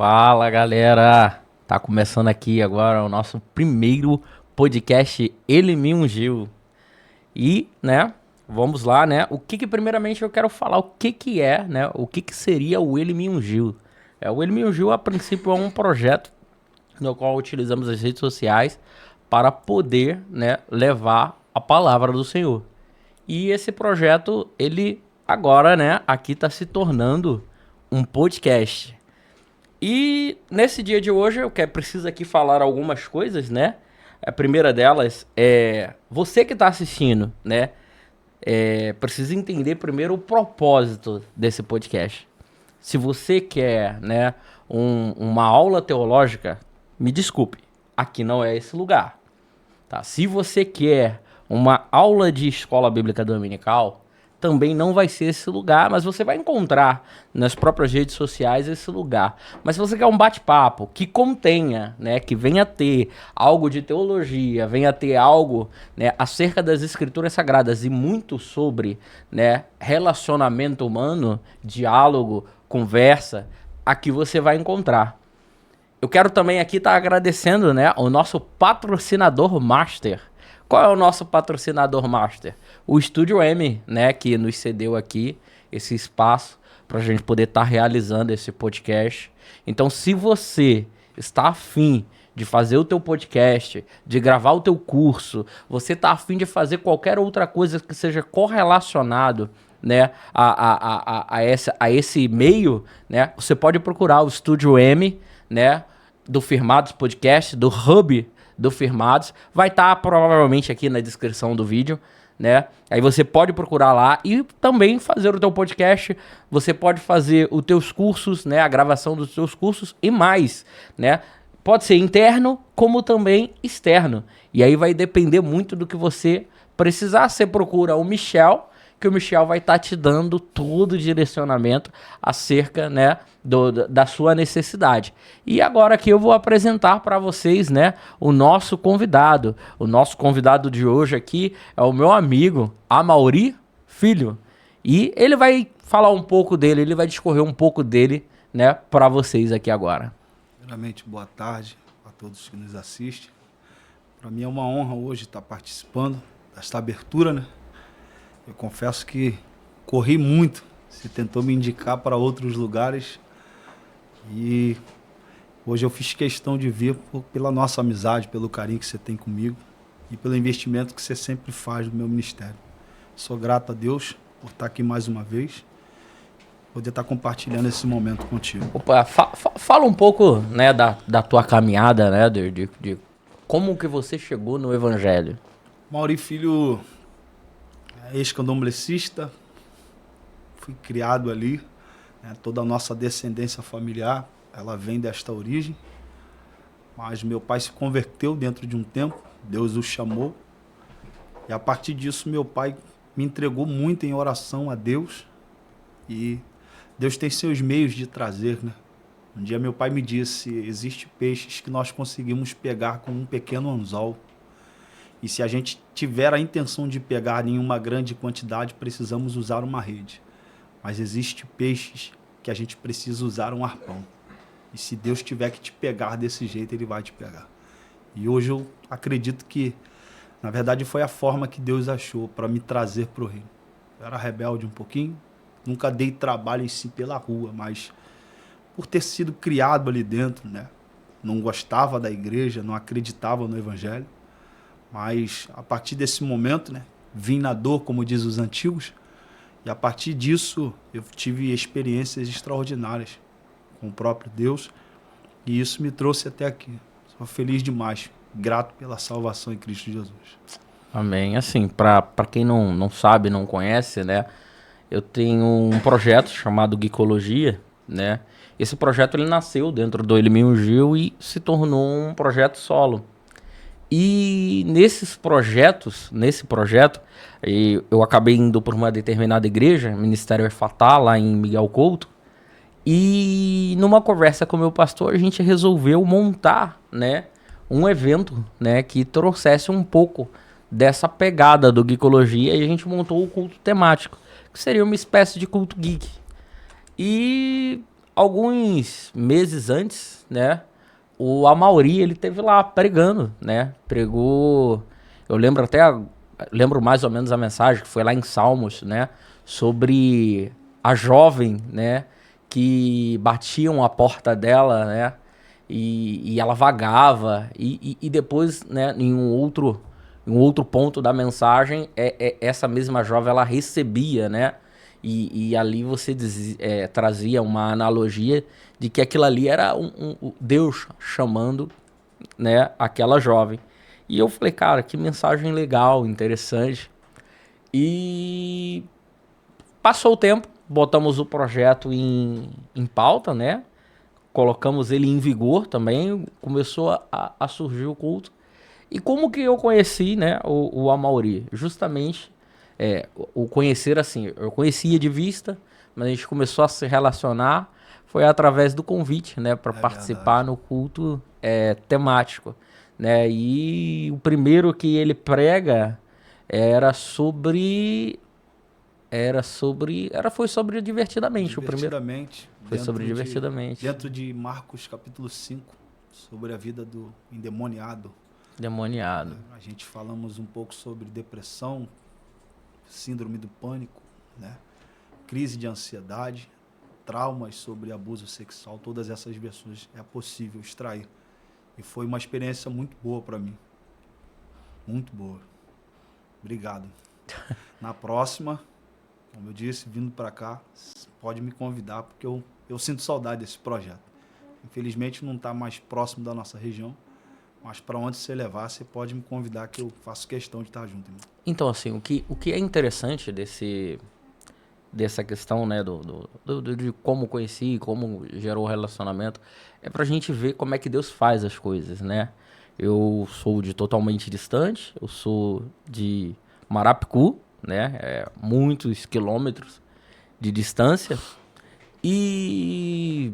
Fala, galera! Tá começando aqui agora o nosso primeiro podcast Ele Me Ungiu. E, né, vamos lá, né? Primeiramente eu quero falar o que é, né? O que seria o Ele Me Ungiu. O Ele Me Ungiu, a princípio, é um projeto no qual utilizamos as redes sociais para poder, né, levar a palavra do Senhor. E esse projeto, ele agora, né, aqui tá se tornando um podcast. E nesse dia de hoje preciso aqui falar algumas coisas, né? A primeira delas é você que está assistindo, né? Precisa entender primeiro o propósito desse podcast. Se você quer, né, uma aula teológica, me desculpe, aqui não é esse lugar, tá? Se você quer uma aula de escola bíblica dominical, também não vai ser esse lugar, mas você vai encontrar nas próprias redes sociais esse lugar. Mas se você quer um bate-papo que contenha, né, que venha ter algo de teologia, venha ter algo, né, acerca das escrituras sagradas e muito sobre, né, relacionamento humano, diálogo, conversa, aqui você vai encontrar. Eu quero também aqui estar agradecendo, né, o nosso patrocinador master. Qual é o nosso patrocinador master? O Estúdio M, né, que nos cedeu aqui esse espaço para a gente poder estar realizando esse podcast. Então, se você está afim de fazer o teu podcast, de gravar o teu curso, você está afim de fazer qualquer outra coisa que seja correlacionado, né, a esse meio, né, você pode procurar o Estúdio M, né, do Firmados Podcast, do Hub do Firmados, vai estar provavelmente aqui na descrição do vídeo, né? Aí você pode procurar lá e também fazer o teu podcast, você pode fazer os teus cursos, né? A gravação dos teus cursos e mais, né? Pode ser interno como também externo. E aí vai depender muito do que você precisar. Você procura o Michel, que o Michel vai estar te dando todo o direcionamento acerca, né, da sua necessidade. E agora aqui eu vou apresentar para vocês, né, o nosso convidado. O nosso convidado de hoje aqui é o meu amigo Amaury Filho. E ele vai falar um pouco dele, ele vai discorrer um pouco dele, né, para vocês aqui agora. Primeiramente, boa tarde a todos que nos assistem. Para mim é uma honra hoje estar participando desta abertura, né? Eu confesso que corri muito, você tentou me indicar para outros lugares e hoje eu fiz questão de vir pela nossa amizade, pelo carinho que você tem comigo e pelo investimento que você sempre faz no meu ministério. Sou grato a Deus por estar aqui mais uma vez, poder estar compartilhando esse momento contigo. Opa, fala um pouco, né, da tua caminhada, né, de como que você chegou no Evangelho. Amaury Filho, ex-candomblessista, fui criado ali, né, toda a nossa descendência familiar, ela vem desta origem, mas meu pai se converteu dentro de um tempo, Deus o chamou, e a partir disso meu pai me entregou muito em oração a Deus, e Deus tem seus meios de trazer, né? Um dia meu pai me disse, existem peixes que nós conseguimos pegar com um pequeno anzol, e se a gente tiver a intenção de pegar em uma grande quantidade, precisamos usar uma rede. Mas existem peixes que a gente precisa usar um arpão. E se Deus tiver que te pegar desse jeito, Ele vai te pegar. E hoje eu acredito que, na verdade, foi a forma que Deus achou para me trazer para o reino. Eu era rebelde um pouquinho, nunca dei trabalho em si pela rua, mas por ter sido criado ali dentro, né? Não gostava da igreja, não acreditava no Evangelho. Mas a partir desse momento, né, vim na dor, como diz os antigos, e a partir disso eu tive experiências extraordinárias com o próprio Deus, e isso me trouxe até aqui. Sou feliz demais, grato pela salvação em Cristo Jesus. Amém. Assim, para quem não sabe, não conhece, né, eu tenho um projeto chamado Geekologia, né. Esse projeto ele nasceu dentro do Ele Me Ungiu e se tornou um projeto solo. E nesse projeto, eu acabei indo por uma determinada igreja, Ministério Efatá, lá em Miguel Couto, e numa conversa com o meu pastor, a gente resolveu montar, né, um evento, né, que trouxesse um pouco dessa pegada do Geekologia, e a gente montou o culto temático, que seria uma espécie de culto geek. E alguns meses antes, né, o Amaury, ele teve lá pregando, né, pregou, eu lembro até, lembro mais ou menos a mensagem, que foi lá em Salmos, né, sobre a jovem, né, que batiam a porta dela, né, e ela vagava, e depois, né, em um outro ponto da mensagem, essa mesma jovem, ela recebia, né, e ali você trazia uma analogia de que aquilo ali era Deus chamando, né, aquela jovem. E eu falei, cara, que mensagem legal, interessante. E passou o tempo, botamos o projeto em pauta, né? Colocamos ele em vigor também, começou a surgir o culto. E como que eu conheci, né, o Amaury? Justamente, o conhecer assim, eu conhecia de vista, mas a gente começou a se relacionar, foi através do convite, né, para participar verdade. no culto temático, né? E o primeiro que ele prega era sobre foi sobre Divertidamente, o primeiro. Divertidamente, Foi sobre Divertidamente. dentro de Marcos capítulo 5, sobre a vida do endemoniado. Demoniado. A gente falamos um pouco sobre depressão, síndrome do pânico, né? Crise de ansiedade, traumas sobre abuso sexual, todas essas versões é possível extrair. E foi uma experiência muito boa para mim. Muito boa. Obrigado. Na próxima, como eu disse, vindo para cá, pode me convidar, porque eu sinto saudade desse projeto. Infelizmente não está mais próximo da nossa região, mas para onde você levar, você pode me convidar, que eu faço questão de estar junto, irmão. Então, assim, o que é interessante dessa questão, né, de como conheci, como gerou o relacionamento, é pra gente ver como é que Deus faz as coisas, né? Eu sou de totalmente distante, eu sou de Marapicu, né? Muitos quilômetros de distância. E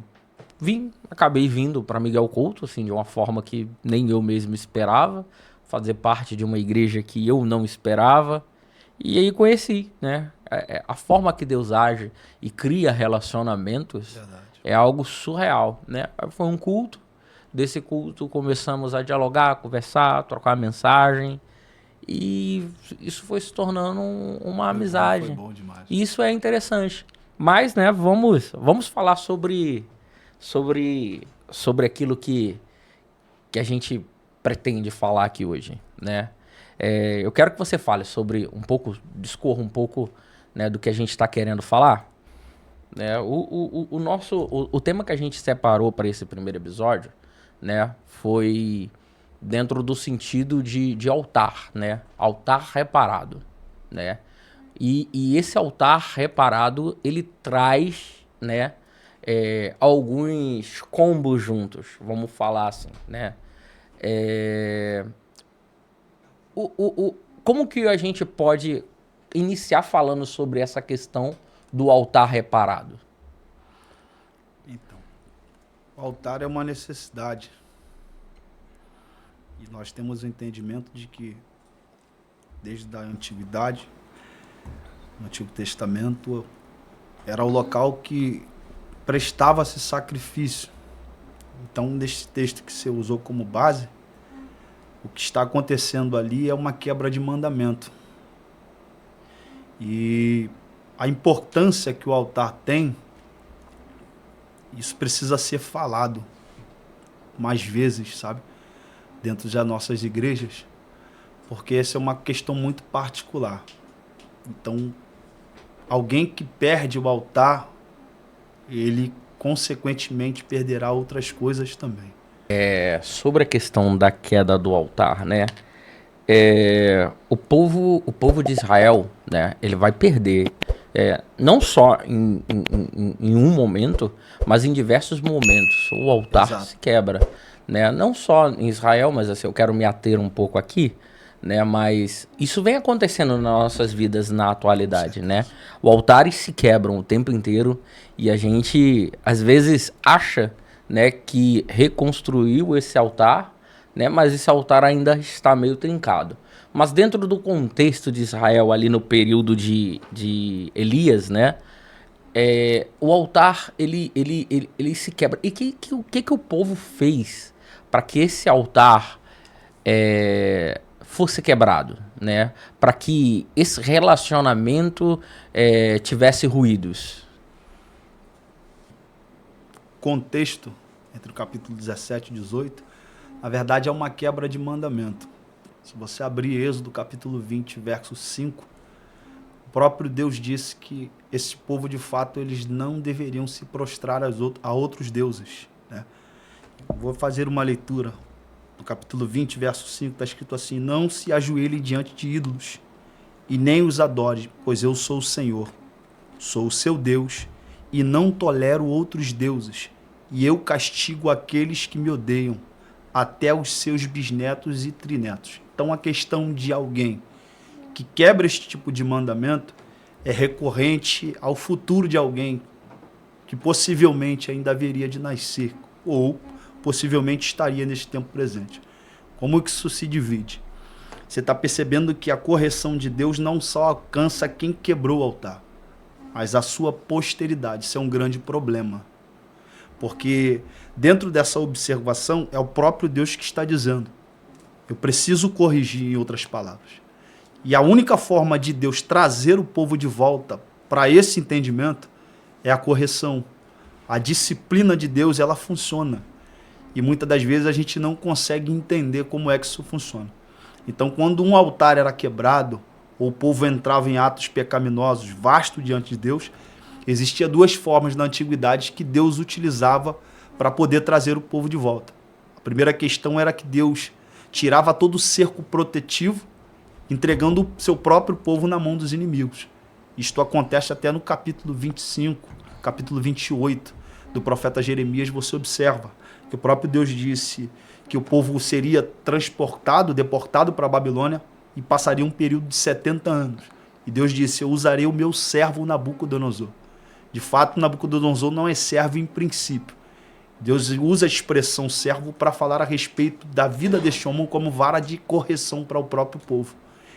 acabei vindo para Miguel Couto, assim, de uma forma que nem eu mesmo esperava, fazer parte de uma igreja que eu não esperava. E aí conheci, né? A forma que Deus age e cria relacionamentos Verdade. é algo surreal, né? Foi um culto. Desse culto começamos a dialogar, conversar, trocar mensagem. E isso foi se tornando uma amizade. Foi bom demais. E isso é interessante. Mas, né, vamos falar sobre aquilo que a gente pretende falar aqui hoje, né? Eu quero que você fale sobre discorra um pouco, né, do que a gente está querendo falar. Né? O tema que a gente separou para esse primeiro episódio, né, foi dentro do sentido de altar, né? Altar reparado, né? E esse altar reparado, ele traz, né, alguns combos juntos, vamos falar assim, né? Como que a gente pode iniciar falando sobre essa questão do altar reparado? Então, o altar é uma necessidade. E nós temos o entendimento de que, desde a antiguidade, no Antigo Testamento, era o local que prestava-se sacrifício. Então, nesse texto que você usou como base, o que está acontecendo ali é uma quebra de mandamento. E a importância que o altar tem, isso precisa ser falado mais vezes, sabe? Dentro das nossas igrejas, porque essa é uma questão muito particular. Então, alguém que perde o altar, ele consequentemente perderá outras coisas também. Sobre a questão da queda do altar, né? O povo de Israel, né? Ele vai perder, não só em um momento, mas em diversos momentos. O altar Exato. se quebra, né? Não só em Israel, mas assim, eu quero me ater um pouco aqui, né? Mas isso vem acontecendo nas nossas vidas na atualidade, né? O altares se quebram o tempo inteiro e a gente às vezes acha, né, que reconstruiu esse altar, né, mas esse altar ainda está meio trincado. Mas dentro do contexto de Israel ali no período de Elias, né, o altar, ele se quebra. E o que o povo fez para que esse altar fosse quebrado, né? Para que esse relacionamento tivesse ruídos? Contexto entre o capítulo 17 e 18, na verdade é uma quebra de mandamento. Se você abrir Êxodo capítulo 20, verso 5, o próprio Deus disse que esse povo, de fato, eles não deveriam se prostrar a outros deuses, né? Vou fazer uma leitura. No capítulo 20, verso 5, está escrito assim: não se ajoelhe diante de ídolos, e nem os adore, pois eu sou o Senhor, sou o seu Deus, e não tolero outros deuses, e eu castigo aqueles que me odeiam, até os seus bisnetos e trinetos. Então, a questão de alguém que quebra este tipo de mandamento é recorrente ao futuro de alguém que possivelmente ainda haveria de nascer, ou possivelmente estaria neste tempo presente. Como que isso se divide? Você está percebendo que a correção de Deus não só alcança quem quebrou o altar, mas a sua posteridade. Isso é um grande problema. Porque dentro dessa observação é o próprio Deus que está dizendo: eu preciso corrigir, em outras palavras. E a única forma de Deus trazer o povo de volta para esse entendimento é a correção. A disciplina de Deus, ela funciona. E muitas das vezes a gente não consegue entender como é que isso funciona. Então, quando um altar era quebrado, ou o povo entrava em atos pecaminosos vastos diante de Deus, existia duas formas na antiguidade que Deus utilizava para poder trazer o povo de volta. A primeira questão era que Deus tirava todo o cerco protetivo, entregando o seu próprio povo na mão dos inimigos. Isto acontece até no capítulo 25, capítulo 28 do profeta Jeremias. Você observa que o próprio Deus disse que o povo seria transportado, deportado para a Babilônia e passaria um período de 70 anos. E Deus disse: eu usarei o meu servo Nabucodonosor. De fato, Nabucodonosor não é servo em princípio. Deus usa a expressão servo para falar a respeito da vida deste homem como vara de correção para o próprio povo.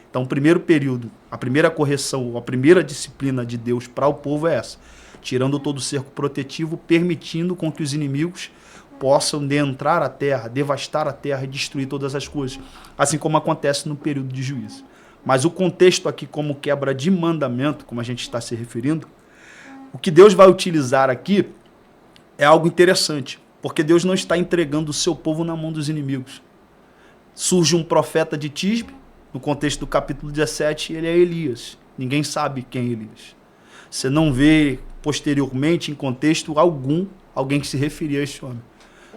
Então, o primeiro período, a primeira correção, a primeira disciplina de Deus para o povo é essa: tirando todo o cerco protetivo, permitindo com que os inimigos possam entrar a terra, devastar a terra e destruir todas as coisas, assim como acontece no período de juízo. Mas o contexto aqui, como quebra de mandamento, como a gente está se referindo, o que Deus vai utilizar aqui é algo interessante, porque Deus não está entregando o seu povo na mão dos inimigos. Surge um profeta de Tisbe, no contexto do capítulo 17, ele é Elias. Ninguém sabe quem é Elias. Você não vê posteriormente, em contexto algum, alguém que se referia a este homem.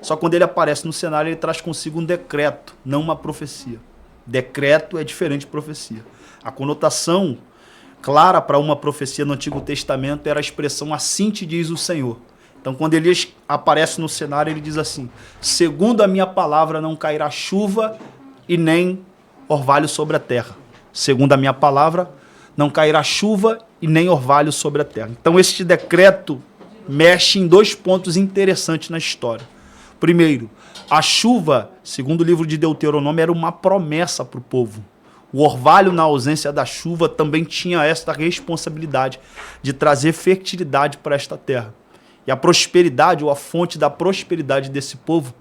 Só quando ele aparece no cenário, ele traz consigo um decreto, não uma profecia. Decreto é diferente de profecia. A conotação clara para uma profecia no Antigo Testamento era a expressão assim te diz o Senhor. Então, quando Elias aparece no cenário, ele diz assim: segundo a minha palavra não cairá chuva e nem orvalho sobre a terra. Segundo a minha palavra não cairá chuva e nem orvalho sobre a terra. Então, este decreto mexe em dois pontos interessantes na história. Primeiro, a chuva, segundo o livro de Deuteronômio, era uma promessa para o povo. O orvalho, na ausência da chuva, também tinha esta responsabilidade de trazer fertilidade para esta terra. E a prosperidade, ou a fonte da prosperidade desse povo,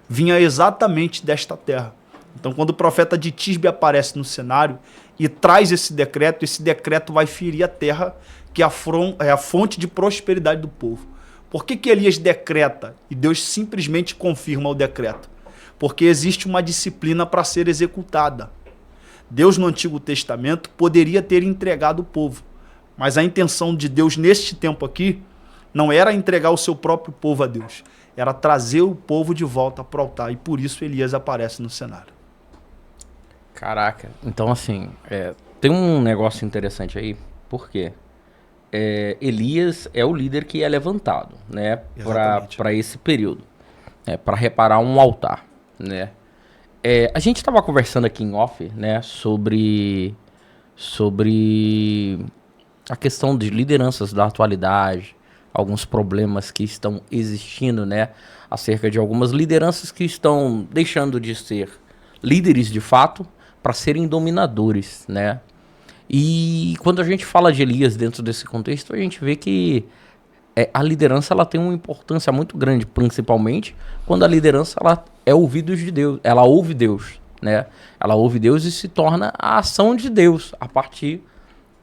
vinha exatamente desta terra. Então, quando o profeta de Tisbe aparece no cenário e traz esse decreto vai ferir a terra, que é a fonte de prosperidade do povo. Por que Elias decreta e Deus simplesmente confirma o decreto? Porque existe uma disciplina para ser executada. Deus, no Antigo Testamento, poderia ter entregado o povo, mas a intenção de Deus neste tempo aqui não era entregar o seu próprio povo a Deus, era trazer o povo de volta para o altar, e por isso Elias aparece no cenário. Caraca, então assim, tem um negócio interessante aí, por quê? Elias é o líder que é levantado, né, para esse período, para reparar um altar, né? A gente estava conversando aqui em off, né, sobre a questão de lideranças da atualidade, alguns problemas que estão existindo, né, acerca de algumas lideranças que estão deixando de ser líderes de fato para serem dominadores, né? E quando a gente fala de Elias dentro desse contexto, a gente vê que, a liderança ela tem uma importância muito grande, principalmente quando a liderança ela é ouvidos de Deus, ela ouve Deus, né? Ela ouve Deus e se torna a ação de Deus a partir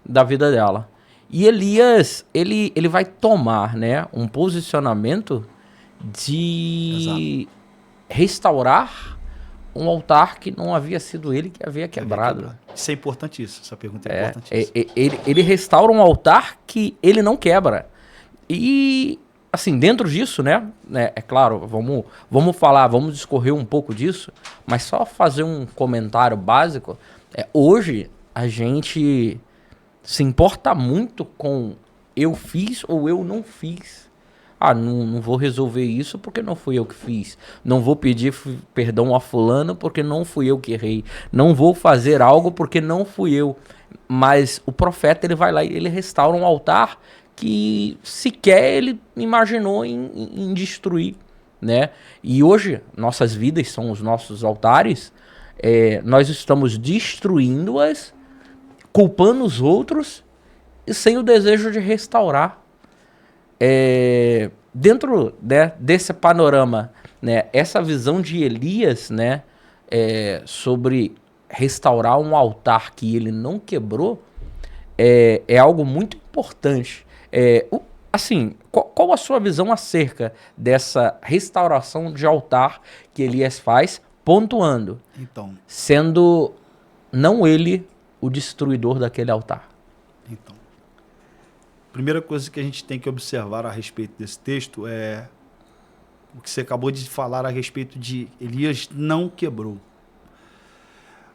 da vida dela. E Elias, ele vai tomar, né, um posicionamento de restaurar um altar que não havia sido ele que havia quebrado. Isso é importantíssimo, essa pergunta é importantíssima. Ele restaura um altar que ele não quebra. E, assim, dentro disso, né, é claro, vamos falar, vamos discorrer um pouco disso, mas só fazer um comentário básico. Hoje, a gente se importa muito com eu fiz ou eu não fiz. Não vou resolver isso porque não fui eu que fiz. Não vou pedir perdão a fulano porque não fui eu que errei. Não vou fazer algo porque não fui eu. Mas o profeta, ele vai lá e ele restaura um altar que sequer ele imaginou em destruir, né? E hoje, nossas vidas são os nossos altares. Nós estamos destruindo-as, culpando os outros e sem o desejo de restaurar. Dentro, né, desse panorama, né, essa visão de Elias, né, sobre restaurar um altar que ele não quebrou, é algo muito importante. Assim, qual a sua visão acerca dessa restauração de altar que Elias faz, pontuando, então, sendo não ele o destruidor daquele altar? Então, primeira coisa que a gente tem que observar a respeito desse texto é o que você acabou de falar a respeito de Elias não quebrou.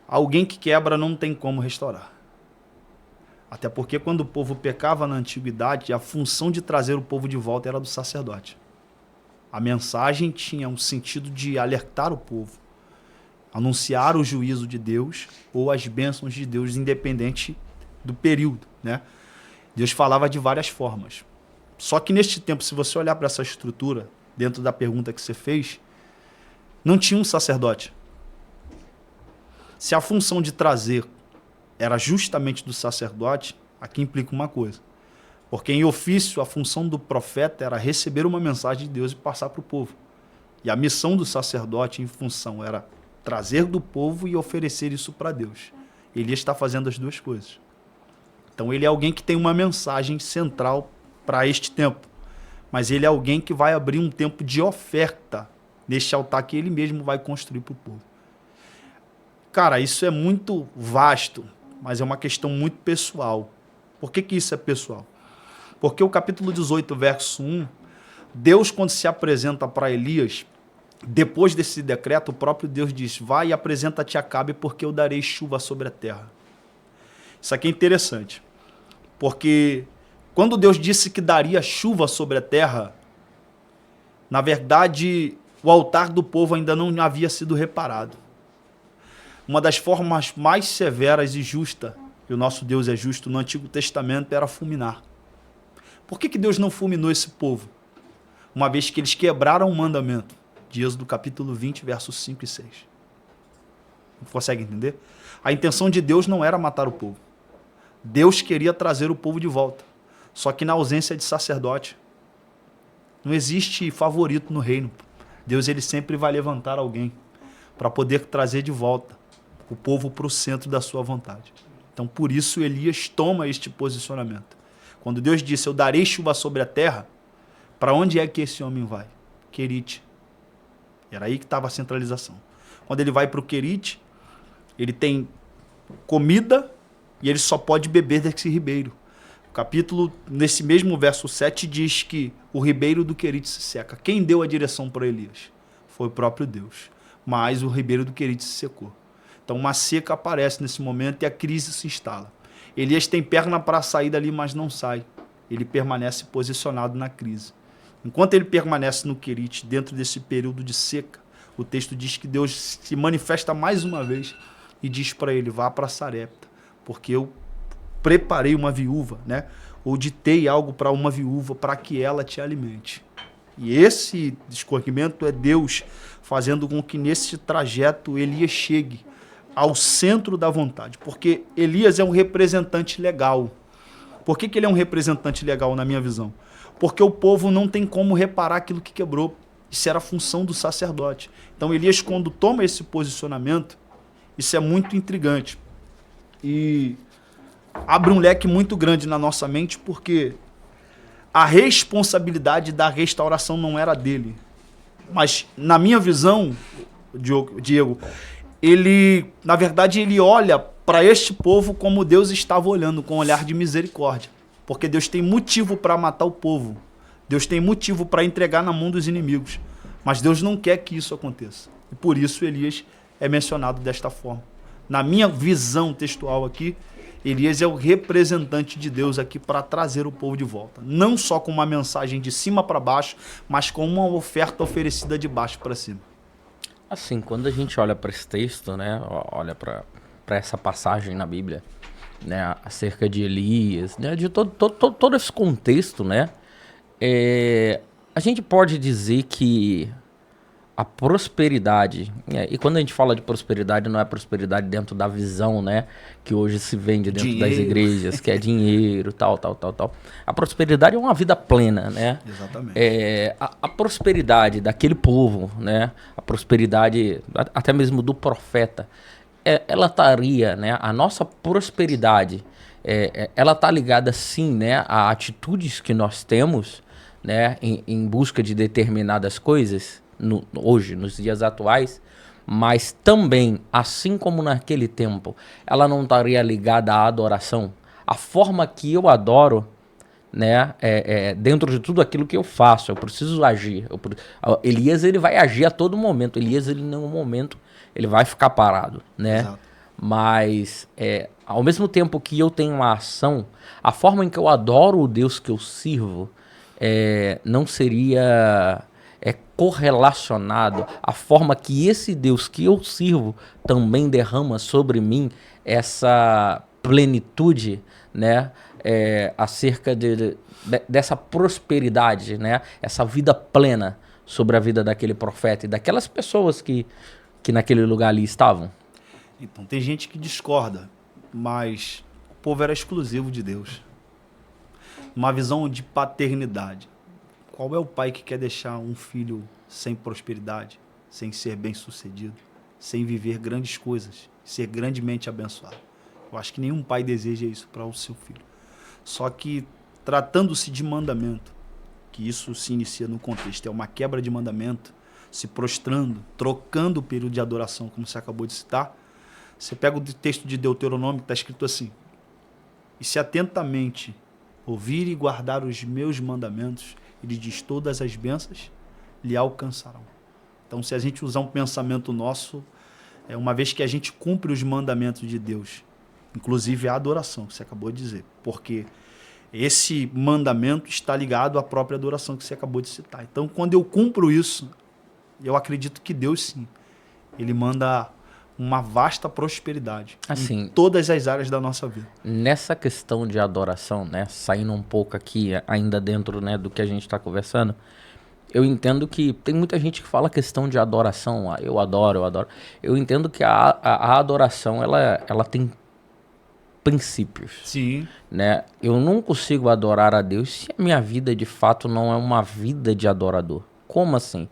Alguém que quebra não tem como restaurar. Até porque quando o povo pecava na antiguidade, a função de trazer o povo de volta era do sacerdote. A mensagem tinha um sentido de alertar o povo, anunciar o juízo de Deus ou as bênçãos de Deus, independente do período, né? Deus falava de várias formas. Só que neste tempo, se você olhar para essa estrutura, dentro da pergunta que você fez, não tinha um sacerdote. Se a função de trazer era justamente do sacerdote, aqui implica uma coisa. Porque em ofício, a função do profeta era receber uma mensagem de Deus e passar para o povo. E a missão do sacerdote em função era trazer do povo e oferecer isso para Deus. Elias está fazendo as duas coisas. Então ele é alguém que tem uma mensagem central para este tempo. Mas ele é alguém que vai abrir um tempo de oferta neste altar que ele mesmo vai construir para o povo. Cara, isso é muito vasto, mas é uma questão muito pessoal. Por que isso é pessoal? Porque o capítulo 18, verso 1, Deus, quando se apresenta para Elias, depois desse decreto, o próprio Deus diz: vai e apresenta-te a Acabe, porque eu darei chuva sobre a terra. Isso aqui é interessante, porque quando Deus disse que daria chuva sobre a terra, na verdade, o altar do povo ainda não havia sido reparado. Uma das formas mais severas e justas, e o nosso Deus é justo, no Antigo Testamento, era fulminar. Por que Deus não fulminou esse povo? Uma vez que eles quebraram o mandamento, de Êxodo capítulo 20, versos 5 e 6. Não consegue entender? A intenção de Deus não era matar o povo. Deus queria trazer o povo de volta. Só que na ausência de sacerdote, não existe favorito no reino. Deus ele sempre vai levantar alguém para poder trazer de volta o povo para o centro da sua vontade. Então, por isso, Elias toma este posicionamento. Quando Deus disse: eu darei chuva sobre a terra, para onde é que esse homem vai? Querite. Era aí que estava a centralização. Quando ele vai para o Querite, ele tem comida e ele só pode beber desse ribeiro. O capítulo, nesse mesmo verso 7, diz que o ribeiro do Querite se seca. Quem deu a direção para Elias? Foi o próprio Deus. Mas o ribeiro do Querite se secou. Então uma seca aparece nesse momento e a crise se instala. Elias tem perna para sair dali, mas não sai. Ele permanece posicionado na crise. Enquanto ele permanece no Querite, dentro desse período de seca, o texto diz que Deus se manifesta mais uma vez e diz para ele: vá para Sarepta, porque eu preparei uma viúva, né? Ou ditei algo para uma viúva para que ela te alimente. E esse discorrimento é Deus fazendo com que nesse trajeto Elias chegue ao centro da vontade, porque Elias é um representante legal. Por que ele é um representante legal na minha visão? porque o povo não tem como reparar aquilo que quebrou. Isso era a função do sacerdote. Então Elias, quando toma esse posicionamento, isso é muito intrigante. E abre um leque muito grande na nossa mente, porque a responsabilidade da restauração não era dele. Mas, na minha visão, Diego, ele, na verdade, ele olha para este povo como Deus estava olhando, com um olhar de misericórdia. Porque Deus tem motivo para matar o povo. Deus tem motivo para entregar na mão dos inimigos. Mas Deus não quer que isso aconteça. E por isso Elias é mencionado desta forma. Na minha visão textual aqui, Elias é o representante de Deus aqui para trazer o povo de volta. Não só com uma mensagem de cima para baixo, mas com uma oferta oferecida de baixo para cima. Assim, quando a gente olha para esse texto, né, olha para essa passagem na Bíblia, né, acerca de Elias, né, de todo esse contexto, né, a gente pode dizer que a prosperidade, e quando a gente fala de prosperidade, não é prosperidade dentro da visão, né, que hoje se vende dentro das igrejas, que é dinheiro, tal. A prosperidade é uma vida plena, né? Exatamente. A prosperidade daquele povo, né, a prosperidade até mesmo do profeta, ela estaria, né, a nossa prosperidade, ela está ligada sim, né, a atitudes que nós temos, né, em busca de determinadas coisas, hoje, nos dias atuais, mas também, assim como naquele tempo, ela não estaria ligada à adoração. A forma que eu adoro, né, dentro de tudo aquilo que eu faço, eu preciso agir. Elias, ele vai agir a todo momento. Elias, ele em nenhum momento, ele vai ficar parado, né? Exato. Mas, ao mesmo tempo que eu tenho uma ação, a forma em que eu adoro o Deus que eu sirvo, não seria correlacionado à forma que esse Deus que eu sirvo também derrama sobre mim essa plenitude, né, acerca dessa prosperidade, né, essa vida plena sobre a vida daquele profeta e daquelas pessoas que naquele lugar ali estavam. Então, tem gente que discorda, mas o povo era exclusivo de Deus. Uma visão de paternidade. Qual é o pai que quer deixar um filho sem prosperidade, sem ser bem-sucedido, sem viver grandes coisas, ser grandemente abençoado? Eu acho que nenhum pai deseja isso para o seu filho. Só que, tratando-se de mandamento, que isso se inicia no contexto, é uma quebra de mandamento, se prostrando, trocando o período de adoração, como você acabou de citar, você pega o texto de Deuteronômio, que está escrito assim: e se atentamente ouvir e guardar os meus mandamentos, ele diz, todas as bênçãos lhe alcançarão. Então, se a gente usar um pensamento nosso, uma vez que a gente cumpre os mandamentos de Deus, inclusive a adoração, que você acabou de dizer, porque esse mandamento está ligado à própria adoração que você acabou de citar. Então, quando eu cumpro isso, eu acredito que Deus, sim, ele manda uma vasta prosperidade assim, em todas as áreas da nossa vida. Nessa questão de adoração, né, saindo um pouco aqui, ainda dentro, né, do que a gente está conversando, eu entendo que tem muita gente que fala questão de adoração, eu adoro. Eu entendo que a adoração, ela tem princípios. Sim. Né? Eu não consigo adorar a Deus se a minha vida de fato não é uma vida de adorador. Como assim?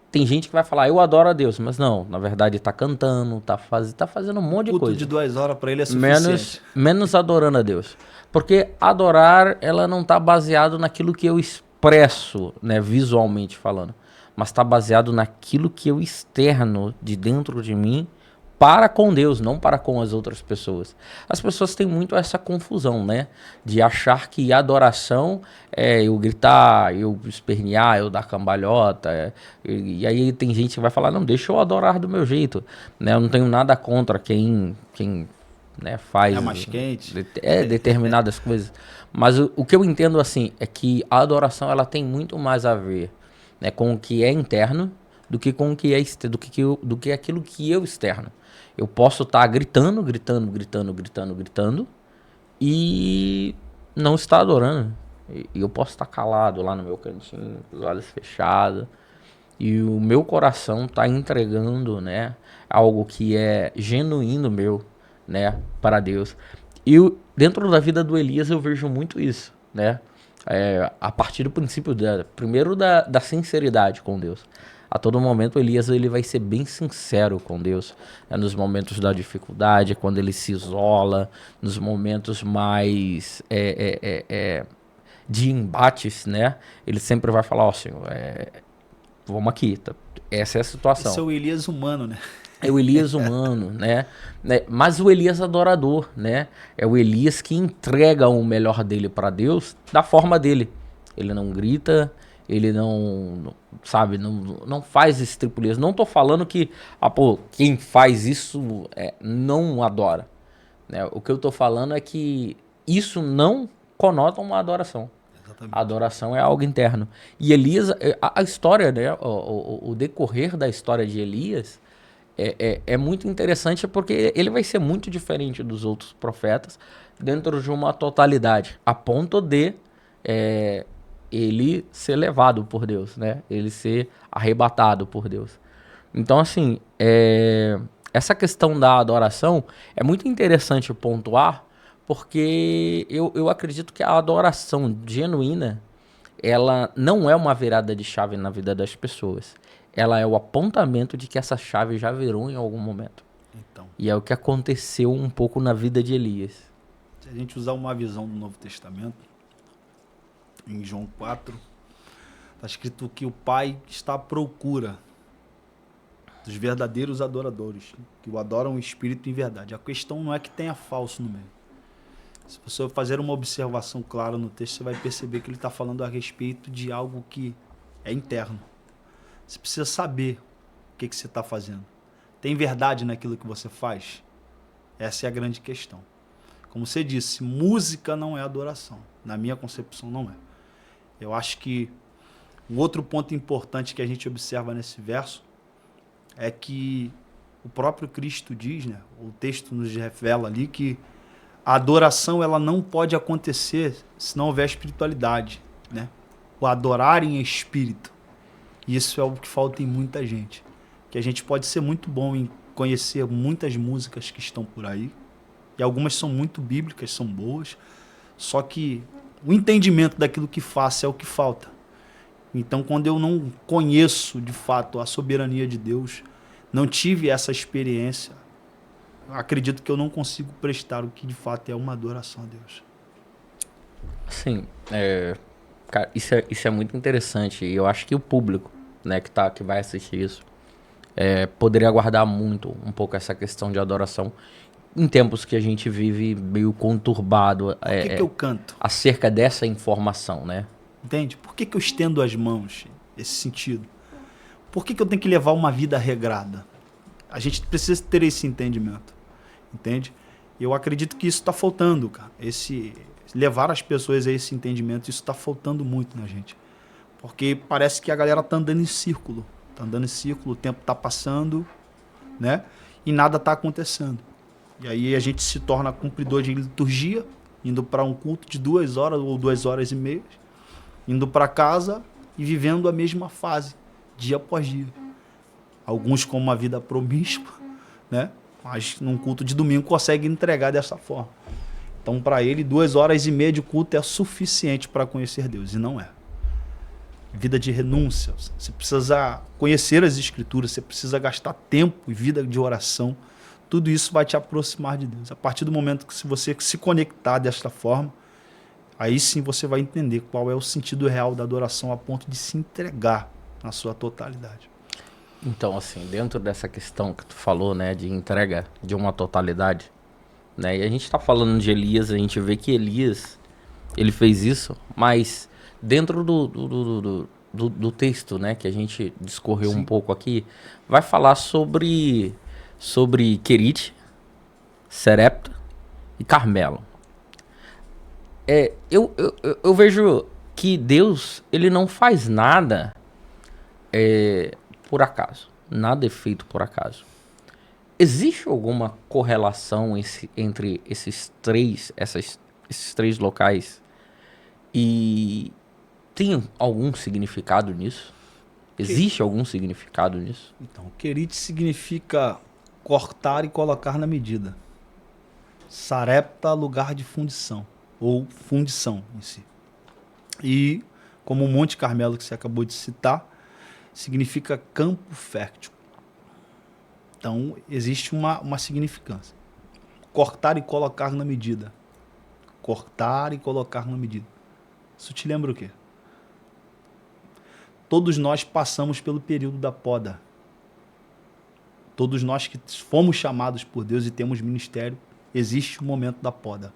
Tem gente que vai falar, eu adoro a Deus, mas não, na verdade tá cantando, tá fazendo um monte de coisa. O culto de 2 horas para ele é suficiente. Menos adorando a Deus. Porque adorar, ela não tá baseado naquilo que eu expresso, né, visualmente falando, mas tá baseado naquilo que eu externo de dentro de mim para com Deus, não para com as outras pessoas. As pessoas têm muito essa confusão, né? De achar que adoração é eu gritar, eu espernear, eu dar cambalhota. E aí tem gente que vai falar, não, deixa eu adorar do meu jeito. Né? Eu não tenho nada contra quem né, faz... É mais quente. Determinadas coisas. Mas o que eu entendo, assim, é que a adoração, ela tem muito mais a ver, né, com o que é interno do que com o que é do que aquilo que eu externo. Eu posso estar gritando e não estar adorando. E eu posso estar calado lá no meu cantinho, com os olhos fechados, e o meu coração está entregando, né, algo que é genuíno meu, né, para Deus. E dentro da vida do Elias eu vejo muito isso, né? a partir do princípio, primeiro da sinceridade com Deus. A todo momento, Elias ele vai ser bem sincero com Deus. Nos momentos da dificuldade, quando ele se isola, nos momentos mais de embates, né? Ele sempre vai falar, ó, Senhor, vamos aqui, essa é a situação. Esse é o Elias humano, né? É o Elias humano, né? Mas o Elias adorador, né? É o Elias que entrega o melhor dele para Deus da forma dele. Ele não grita, ele não sabe, não faz estripulias. Não tô falando que, quem faz isso não adora, né? O que eu tô falando é que isso não conota uma adoração. A adoração é algo interno. E Elias, a história, né? O decorrer da história de Elias é muito interessante porque ele vai ser muito diferente dos outros profetas dentro de uma totalidade, a ponto de ele ser levado por Deus, né? Ele ser arrebatado por Deus. Então, assim, essa questão da adoração é muito interessante pontuar, porque eu acredito que a adoração genuína, ela não é uma virada de chave na vida das pessoas. Ela é o apontamento de que essa chave já virou em algum momento. Então, E é o que aconteceu um pouco na vida de Elias. se a gente usar uma visão do Novo Testamento, em João 4, está escrito que o Pai está à procura dos verdadeiros adoradores, que o adoram o Espírito em verdade. A questão não é que tenha falso no meio. Se você fazer uma observação clara no texto, você vai perceber que ele está falando a respeito de algo que é interno. Você precisa saber o que você está fazendo. Tem verdade naquilo que você faz? Essa é a grande questão. Como você disse, música não é adoração. Na minha concepção, não é. Eu acho que um outro ponto importante que a gente observa nesse verso é que o próprio Cristo diz, né? O texto nos revela ali que a adoração ela não pode acontecer se não houver espiritualidade, né? O adorar em espírito. Isso é o que falta em muita gente. Que a gente pode ser muito bom em conhecer muitas músicas que estão por aí, e algumas são muito bíblicas, são boas, só que o entendimento daquilo que faço é o que falta. Então, quando eu não conheço de fato a soberania de Deus, não tive essa experiência, acredito que eu não consigo prestar o que de fato é uma adoração a Deus. Sim, cara, isso é muito interessante. E eu acho que o público, né, que vai assistir isso, poderia guardar muito um pouco essa questão de adoração em tempos que a gente vive meio conturbado. Por que eu canto? Acerca dessa informação, né? Entende? Por que eu estendo as mãos? Esse sentido. Por que eu tenho que levar uma vida regrada? A gente precisa ter esse entendimento. Entende? Eu acredito que isso está faltando, cara. Levar as pessoas a esse entendimento, isso está faltando muito na gente. Porque parece que a galera tá andando em círculo. Tá andando em círculo, o tempo tá passando, né? E nada tá acontecendo. E aí a gente se torna cumpridor de liturgia, indo para um culto de 2 horas ou 2 horas e meia, indo para casa e vivendo a mesma fase, dia após dia. Alguns com uma vida promíscua, né? Mas num culto de domingo conseguem entregar dessa forma. Então, para ele, 2 horas e meia de culto é suficiente para conhecer Deus, e não é. Vida de renúncia, você precisa conhecer as Escrituras, você precisa gastar tempo e vida de oração. Tudo isso vai te aproximar de Deus. A partir do momento que você se conectar desta forma, aí sim você vai entender qual é o sentido real da adoração a ponto de se entregar na sua totalidade. Então, assim, dentro dessa questão que tu falou, né, de entrega de uma totalidade, né, e a gente tá falando de Elias, a gente vê que Elias, ele fez isso, mas dentro do texto, né, que a gente discorreu um pouco aqui, vai falar sobre Querite, Serepta e Carmelo. Eu vejo que Deus, ele não faz nada por acaso. Nada é feito por acaso. Existe alguma correlação entre esses três locais? E tem algum significado nisso? Existe algum significado nisso? Então, querite significa cortar e colocar na medida. Sarepta, lugar de fundição, ou fundição em si. E como o Monte Carmelo que você acabou de citar, significa campo fértil. Então, existe uma significância. Cortar e colocar na medida. Cortar e colocar na medida. Isso te lembra o quê? Todos nós passamos pelo período da poda. Todos nós que fomos chamados por Deus e temos ministério, existe o momento da poda.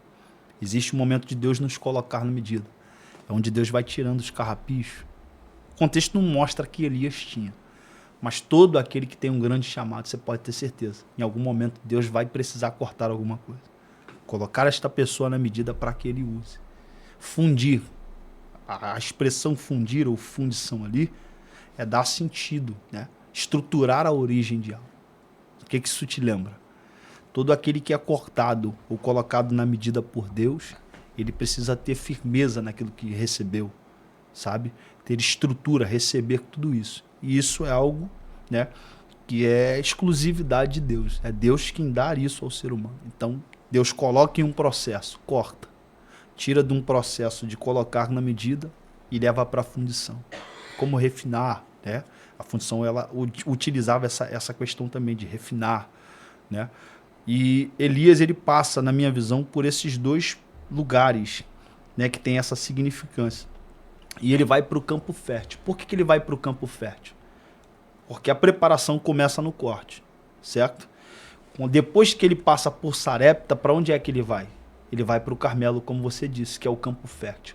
Existe o momento de Deus nos colocar na medida. É onde Deus vai tirando os carrapichos. O contexto não mostra que Elias tinha. Mas todo aquele que tem um grande chamado, você pode ter certeza. Em algum momento, Deus vai precisar cortar alguma coisa. Colocar esta pessoa na medida para que ele use. Fundir. A expressão fundir ou fundição ali é dar sentido, né? Estruturar a origem de algo. O que isso te lembra? Todo aquele que é cortado ou colocado na medida por Deus, ele precisa ter firmeza naquilo que recebeu, sabe? Ter estrutura, receber tudo isso. E isso é algo, né, que é exclusividade de Deus. É Deus quem dá isso ao ser humano. Então, Deus coloca em um processo, corta, tira de um processo de colocar na medida e leva para a fundição. Como refinar, né? A fundição ela utilizava essa questão também de refinar, né? E Elias ele passa, na minha visão, por esses dois lugares, né, que tem essa significância. E ele vai para o campo fértil. Por que ele vai para o campo fértil? Porque a preparação começa no corte, certo? Depois que ele passa por Sarepta, para onde é que ele vai? Ele vai para o Carmelo, como você disse, que é o campo fértil.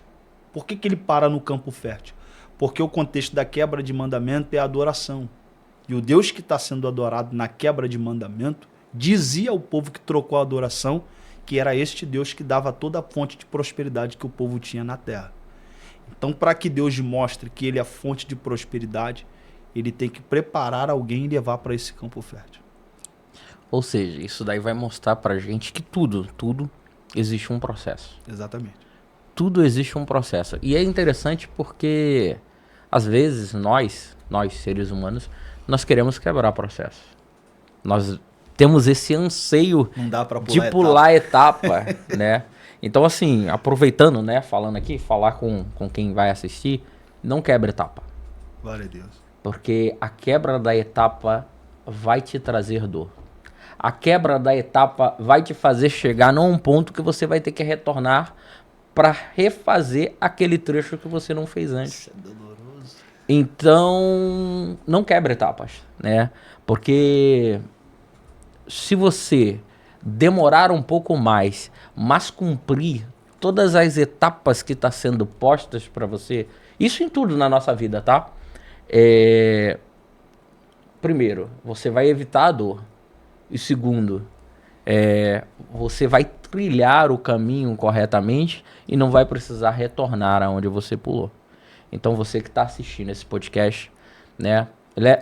Por que ele para no campo fértil? Porque o contexto da quebra de mandamento é a adoração. E o Deus que está sendo adorado na quebra de mandamento dizia ao povo que trocou a adoração que era este Deus que dava toda a fonte de prosperidade que o povo tinha na terra. Então, para que Deus mostre que ele é a fonte de prosperidade, ele tem que preparar alguém e levar para esse campo fértil. Ou seja, isso daí vai mostrar pra gente que tudo existe um processo. Exatamente. Tudo existe um processo. E é interessante porque, às vezes, nós seres humanos, nós queremos quebrar processo. Nós temos esse anseio Não dá pra de pular etapa, né? Então, assim, aproveitando, né, falando aqui, falar com quem vai assistir, não quebre etapa. Glória a Deus. Porque a quebra da etapa vai te trazer dor. A quebra da etapa vai te fazer chegar num ponto que você vai ter que retornar para refazer aquele trecho que você não fez antes. Isso é doloroso. Então, não quebre etapas, né? Porque se você demorar um pouco mais, mas cumprir todas as etapas que estão sendo postas para você, isso em tudo na nossa vida, tá? Primeiro, você vai evitar a dor. E segundo, você vai trilhar o caminho corretamente e não vai precisar retornar aonde você pulou. Então você que está assistindo esse podcast, né,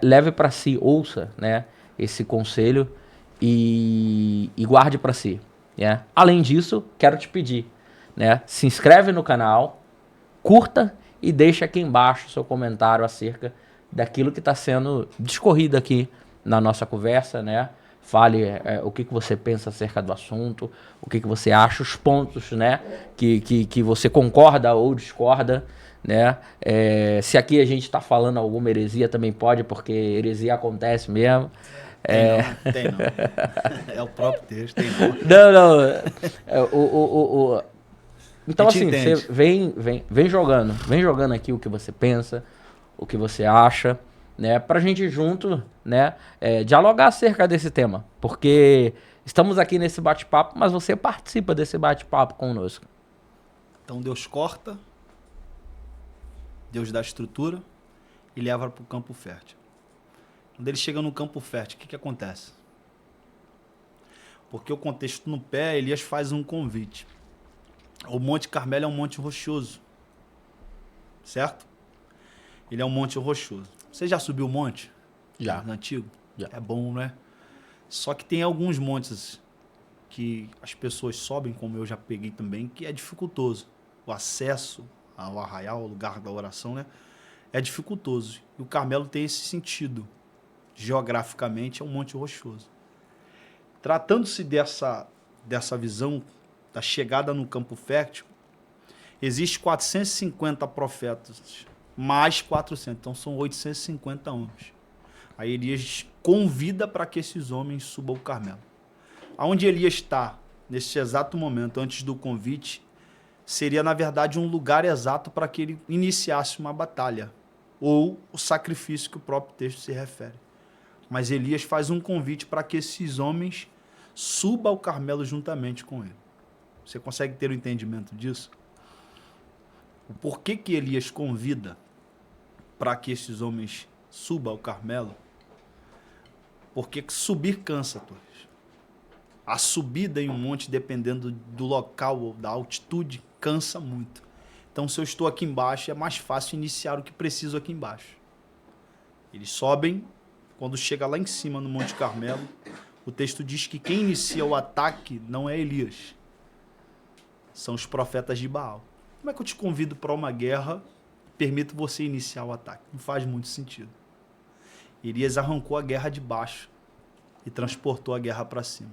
leve para si, ouça, né, esse conselho e guarde para si. Né? Além disso, quero te pedir, né, se inscreve no canal, curta e deixa aqui embaixo seu comentário acerca daquilo que está sendo discorrido aqui na nossa conversa, né? Fale o que você pensa acerca do assunto, o que você acha, os pontos, né, que você concorda ou discorda, né? Se aqui a gente está falando alguma heresia, também pode, porque heresia acontece mesmo. Tem não. É o próprio texto, tem não. Não. Então, assim, você vem jogando aqui o que você pensa, o que você acha, né, pra gente junto, né, dialogar acerca desse tema, porque estamos aqui nesse bate-papo, mas você participa desse bate-papo conosco. Então Deus corta, Deus dá estrutura e leva para o campo fértil. Quando ele chega no campo fértil, o que acontece? Porque o contexto no pé, Elias faz um convite. O Monte Carmelo é um monte rochoso, certo? Ele é um monte rochoso. Você já subiu o monte? Já. No antigo? Já. É bom, né? Só que tem alguns montes que as pessoas sobem, como eu já peguei também, que é dificultoso. O acesso ao arraial, ao lugar da oração, né? É dificultoso. E o Carmelo tem esse sentido. Geograficamente é um monte rochoso. Tratando-se dessa visão da chegada no campo fértil, Existem 450 profetas, mais 400, então são 850 homens. Aí Elias convida para que esses homens subam o Carmelo. Aonde Elias está, nesse exato momento, antes do convite, seria, na verdade, um lugar exato para que ele iniciasse uma batalha, ou o sacrifício que o próprio texto se refere. Mas Elias faz um convite para que esses homens subam ao Carmelo juntamente com ele. Você consegue ter o entendimento disso? O porquê que Elias convida para que esses homens subam ao Carmelo? Porque subir cansa, Torres. A subida em um monte, dependendo do local ou da altitude, cansa muito. Então, se eu estou aqui embaixo, é mais fácil iniciar o que preciso aqui embaixo. Eles sobem, quando chega lá em cima no Monte Carmelo, o texto diz que quem inicia o ataque não é Elias, são os profetas de Baal. Como é que eu te convido para uma guerra e permito você iniciar o ataque? Não faz muito sentido. Elias arrancou a guerra de baixo e transportou a guerra para cima.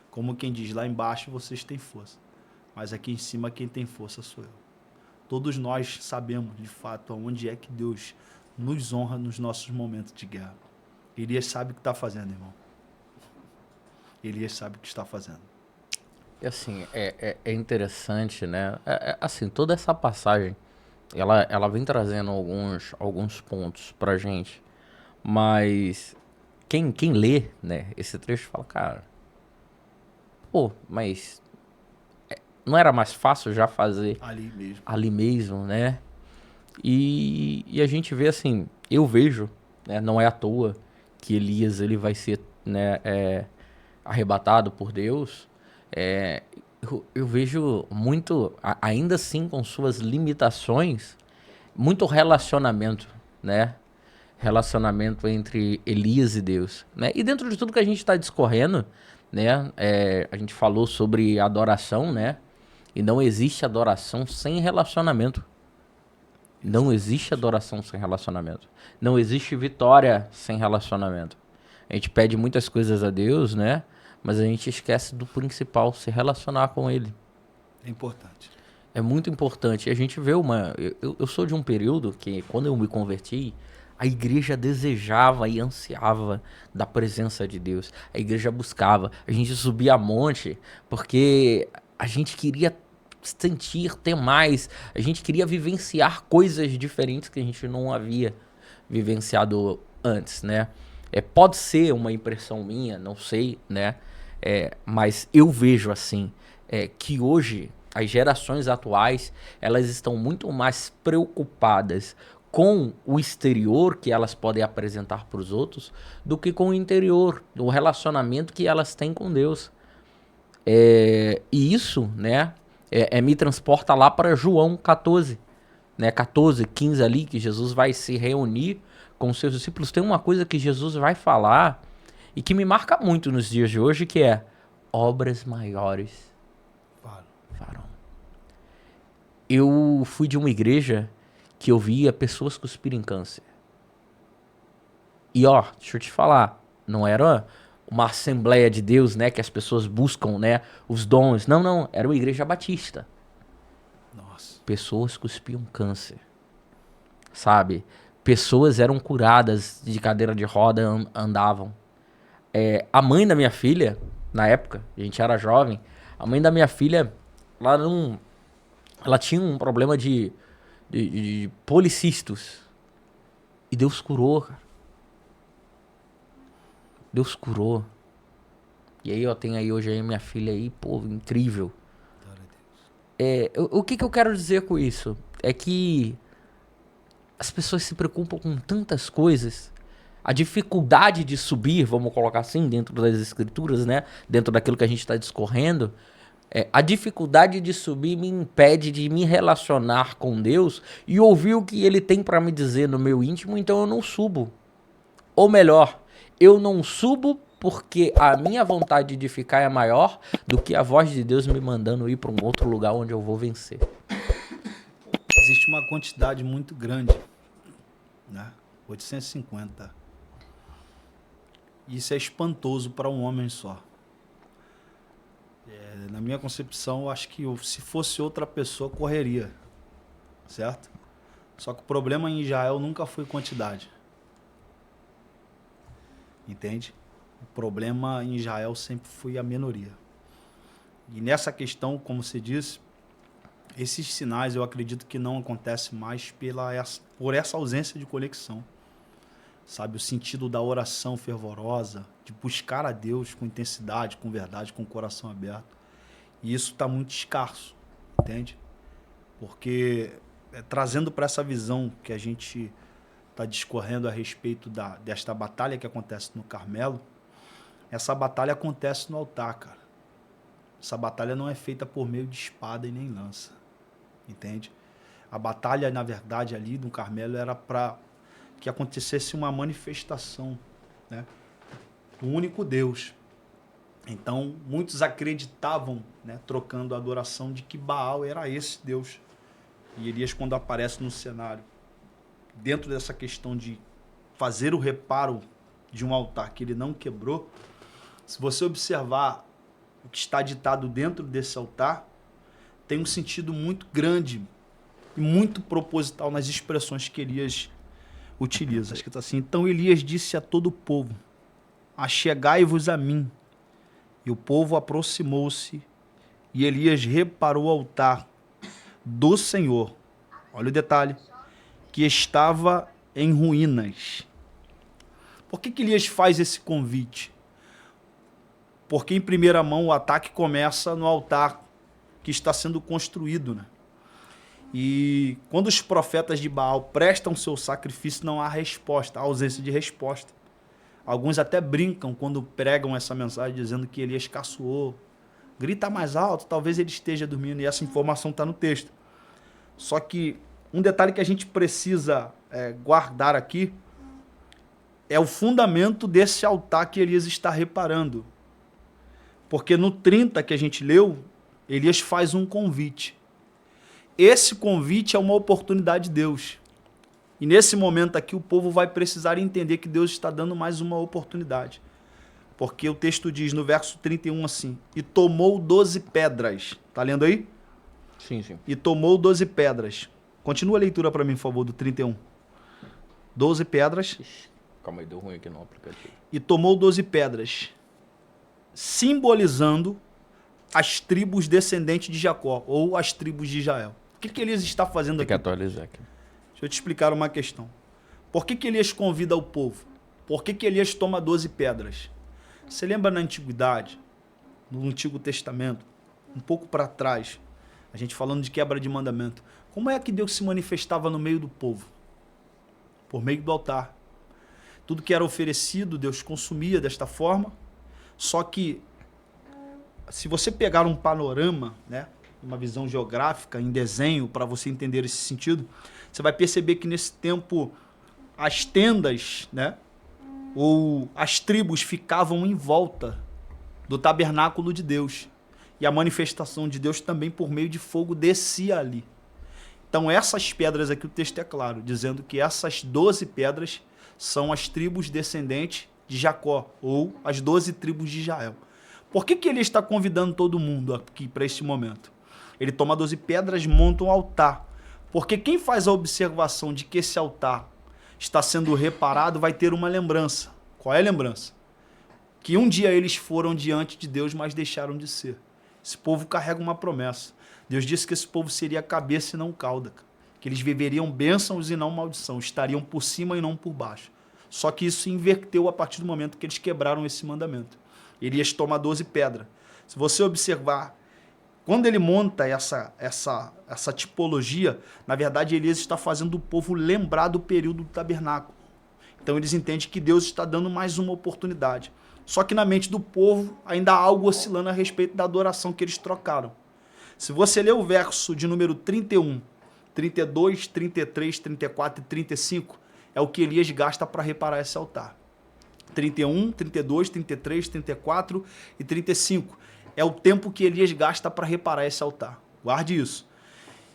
Como quem diz, lá embaixo vocês têm força, mas aqui em cima quem tem força sou eu. Todos nós sabemos, de fato, aonde é que Deus nos honra nos nossos momentos de guerra. Elias sabe o que está fazendo, irmão. Elias sabe o que está fazendo. E assim, é interessante, né? Assim, toda essa passagem, ela vem trazendo alguns pontos pra gente, mas quem lê, né, esse trecho fala, cara, pô, mas não era mais fácil já fazer ali mesmo, né? E a gente vê assim, eu vejo, né, não é à toa que Elias ele vai ser, né, arrebatado por Deus. Eu vejo muito, ainda assim com suas limitações, muito relacionamento, né? Relacionamento entre Elias e Deus, né? E dentro de tudo que a gente está discorrendo, né? A gente falou sobre adoração, né? E não existe adoração sem relacionamento. Não existe adoração sem relacionamento. Não existe vitória sem relacionamento. A gente pede muitas coisas a Deus, né? Mas a gente esquece do principal, se relacionar com Ele. É importante. É muito importante. E a gente vê eu sou de um período que, quando eu me converti, a igreja desejava e ansiava da presença de Deus. A igreja buscava. A gente subia a monte porque a gente queria sentir, ter mais. A gente queria vivenciar coisas diferentes que a gente não havia vivenciado antes, né? Pode ser uma impressão minha, não sei, né? Mas eu vejo assim, que hoje as gerações atuais, elas estão muito mais preocupadas com o exterior que elas podem apresentar para os outros do que com o interior, o relacionamento que elas têm com Deus. E isso, né, me transporta lá para João 14, né, 14, 15 ali, que Jesus vai se reunir com os seus discípulos. Tem uma coisa que Jesus vai falar e que me marca muito nos dias de hoje, que é: obras maiores farão. Eu fui de uma igreja que eu via pessoas cuspirem câncer. E ó, deixa eu te falar, não era uma Assembleia de Deus, né, que as pessoas buscam, né, os dons. Não, era uma igreja batista. Nossa. Pessoas cuspiam câncer, sabe? Pessoas eram curadas de cadeira de roda, andavam. A mãe da minha filha, na época, a gente era jovem, a mãe da minha filha, ela tinha um problema de policistos. E Deus curou, cara. Deus curou. E aí eu tenho aí hoje aí minha filha aí, pô, incrível. O que eu quero dizer com isso? É que as pessoas se preocupam com tantas coisas. A dificuldade de subir, vamos colocar assim, dentro das escrituras, né? Dentro daquilo que a gente está discorrendo. A dificuldade de subir me impede de me relacionar com Deus e ouvir o que Ele tem para me dizer no meu íntimo, então eu não subo. Ou melhor, eu não subo porque a minha vontade de ficar é maior do que a voz de Deus me mandando ir para um outro lugar onde eu vou vencer. Existe uma quantidade muito grande, né? 850. Isso é espantoso para um homem só. Na minha concepção, eu acho que se fosse outra pessoa, correria. certo? Só que o problema em Israel nunca foi quantidade. Entende? O problema em Israel sempre foi a minoria. E nessa questão, como você disse, esses sinais eu acredito que não acontecem mais por essa ausência de conexão. Sabe, o sentido da oração fervorosa, de buscar a Deus com intensidade, com verdade, com o coração aberto. E isso está muito escasso, entende? Porque trazendo para essa visão que a gente está discorrendo a respeito desta batalha que acontece no Carmelo, essa batalha acontece no altar, cara. Essa batalha não é feita por meio de espada e nem lança, entende? A batalha, na verdade, ali no Carmelo era para que acontecesse uma manifestação, né, do único Deus. Então, muitos acreditavam, né, trocando a adoração, de que Baal era esse Deus. E Elias, quando aparece no cenário, dentro dessa questão de fazer o reparo de um altar que ele não quebrou, se você observar o que está ditado dentro desse altar, tem um sentido muito grande e muito proposital nas expressões que Elias utiliza. Acho que está assim: então Elias disse a todo o povo: achegai-vos a mim. E o povo aproximou-se, e Elias reparou o altar do Senhor. Olha o detalhe: que estava em ruínas. Por que Elias faz esse convite? Porque, em primeira mão, o ataque começa no altar que está sendo construído, né? E quando os profetas de Baal prestam seu sacrifício, não há resposta, há ausência de resposta. Alguns até brincam quando pregam essa mensagem, dizendo que Elias caçoou. Grita mais alto, talvez ele esteja dormindo, e essa informação está no texto. Só que um detalhe que a gente precisa guardar aqui é o fundamento desse altar que Elias está reparando. Porque no 30 que a gente leu, Elias faz um convite. Esse convite é uma oportunidade de Deus. E nesse momento aqui o povo vai precisar entender que Deus está dando mais uma oportunidade. Porque o texto diz no verso 31 assim: e tomou 12 pedras. Tá lendo aí? Sim, sim. E tomou 12 pedras. Continua a leitura para mim, por favor, do 31. 12 pedras. Ixi, calma aí, deu ruim aqui no aplicativo. E tomou 12 pedras, simbolizando as tribos descendentes de Jacó, ou as tribos de Israel. O que Elias está fazendo Tem que aqui? atualizar aqui. Deixa eu te explicar uma questão. Por que Elias convida o povo? Por que Elias toma 12 pedras? Você lembra na antiguidade, no Antigo Testamento, um pouco para trás, a gente falando de quebra de mandamento, como é que Deus se manifestava no meio do povo? Por meio do altar. Tudo que era oferecido, Deus consumia desta forma. Só que, se você pegar um panorama, né, uma visão geográfica, em desenho, para você entender esse sentido, você vai perceber que nesse tempo as tendas, né, ou as tribos ficavam em volta do tabernáculo de Deus. E a manifestação de Deus também por meio de fogo descia ali. Então essas pedras aqui, o texto é claro, dizendo que essas 12 pedras são as tribos descendentes de Jacó, ou as 12 tribos de Israel. Por que ele está convidando todo mundo aqui para este momento? Ele toma 12 pedras, monta um altar. Porque quem faz a observação de que esse altar está sendo reparado vai ter uma lembrança. Qual é a lembrança? Que um dia eles foram diante de Deus, mas deixaram de ser. Esse povo carrega uma promessa. Deus disse que esse povo seria cabeça e não cauda. Que eles viveriam bênçãos e não maldição. Estariam por cima e não por baixo. Só que isso inverteu a partir do momento que eles quebraram esse mandamento. Elias toma 12 pedras. Se você observar, quando ele monta essa tipologia, na verdade Elias está fazendo o povo lembrar do período do tabernáculo. Então eles entendem que Deus está dando mais uma oportunidade. Só que na mente do povo ainda há algo oscilando a respeito da adoração que eles trocaram. Se você ler o verso de número 31, 32, 33, 34 e 35, é o que Elias gasta para reparar esse altar. 31, 32, 33, 34 e 35. É o tempo que Elias gasta para reparar esse altar. Guarde isso.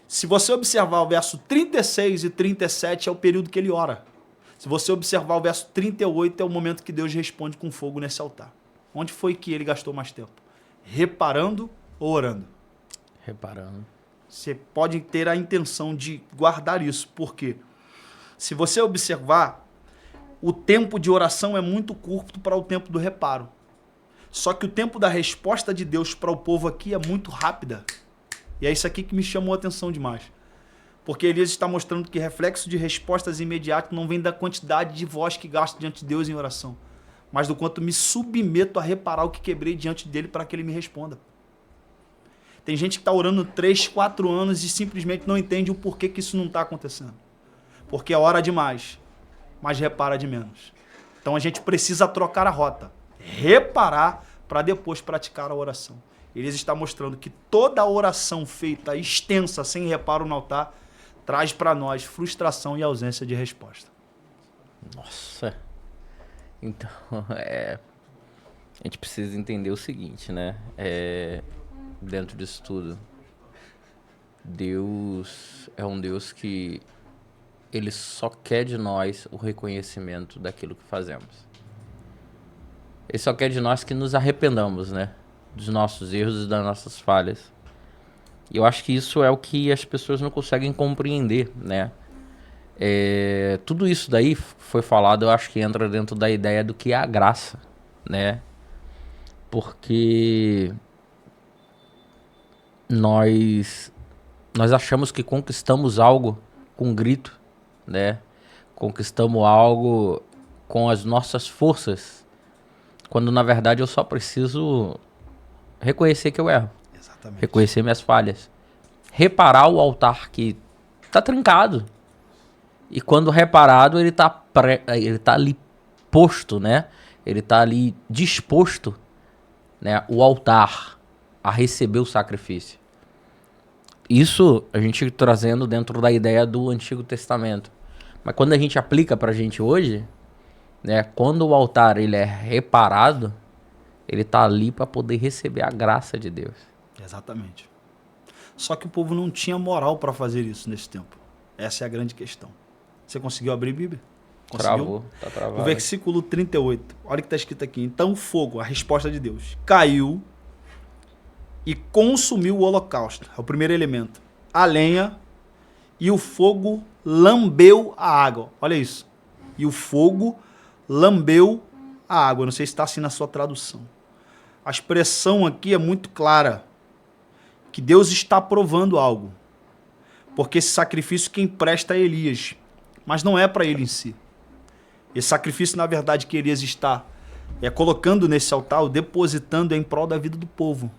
Se você observar o verso 36 e 37, é o período que ele ora. Se você observar o verso 38, é o momento que Deus responde com fogo nesse altar. Onde foi que ele gastou mais tempo? Reparando ou orando? Reparando. Você pode ter a intenção de guardar isso. Por quê? Se você observar, o tempo de oração é muito curto para o tempo do reparo. Só que o tempo da resposta de Deus para o povo aqui é muito rápida. E é isso aqui que me chamou a atenção demais. Porque Elias está mostrando que reflexo de respostas imediatas não vem da quantidade de voz que gasto diante de Deus em oração, mas do quanto me submeto a reparar o que quebrei diante dele para que ele me responda. Tem gente que está orando 3, 4 anos e simplesmente não entende o porquê que isso não está acontecendo. Porque ora demais, mas repara de menos. Então a gente precisa trocar a rota. Reparar para depois praticar a oração. Elias está mostrando que toda oração feita extensa, sem reparo no altar, traz para nós frustração e ausência de resposta. Nossa. Então, a gente precisa entender o seguinte, né? Dentro disso tudo, Deus é um Deus que ele só quer de nós o reconhecimento daquilo que fazemos. Ele só quer de nós que nos arrependamos, né? Dos nossos erros e das nossas falhas. E eu acho que isso é o que as pessoas não conseguem compreender, né? Tudo isso daí foi falado, eu acho que entra dentro da ideia do que é a graça, né? Porque nós achamos que conquistamos algo com grito, né? Conquistamos algo com as nossas forças, quando na verdade eu só preciso reconhecer que eu erro. Exatamente. Reconhecer minhas falhas. Reparar o altar que tá trincado. E quando reparado, ele tá ali posto, né? Ele tá ali disposto, né? O altar a receber o sacrifício. Isso a gente trazendo dentro da ideia do Antigo Testamento. Mas quando a gente aplica pra gente hoje, né? Quando o altar ele é reparado, ele tá ali para poder receber a graça de Deus. Exatamente. Só que o povo não tinha moral para fazer isso nesse tempo. Essa é a grande questão. Você conseguiu abrir a Bíblia? Conseguiu? Travou, tá travado. O versículo 38. Olha o que está escrito aqui. Então o fogo, a resposta de Deus, caiu e consumiu o holocausto. É o primeiro elemento. A lenha e o fogo lambeu a água. Olha isso. E o fogo lambeu a água. Não sei se está assim na sua tradução. A expressão aqui é muito clara. Que Deus está provando algo. Porque esse sacrifício quem presta é Elias. Mas não é para ele em si. Esse sacrifício, na verdade, que Elias está colocando nesse altar, depositando em prol da vida do povo.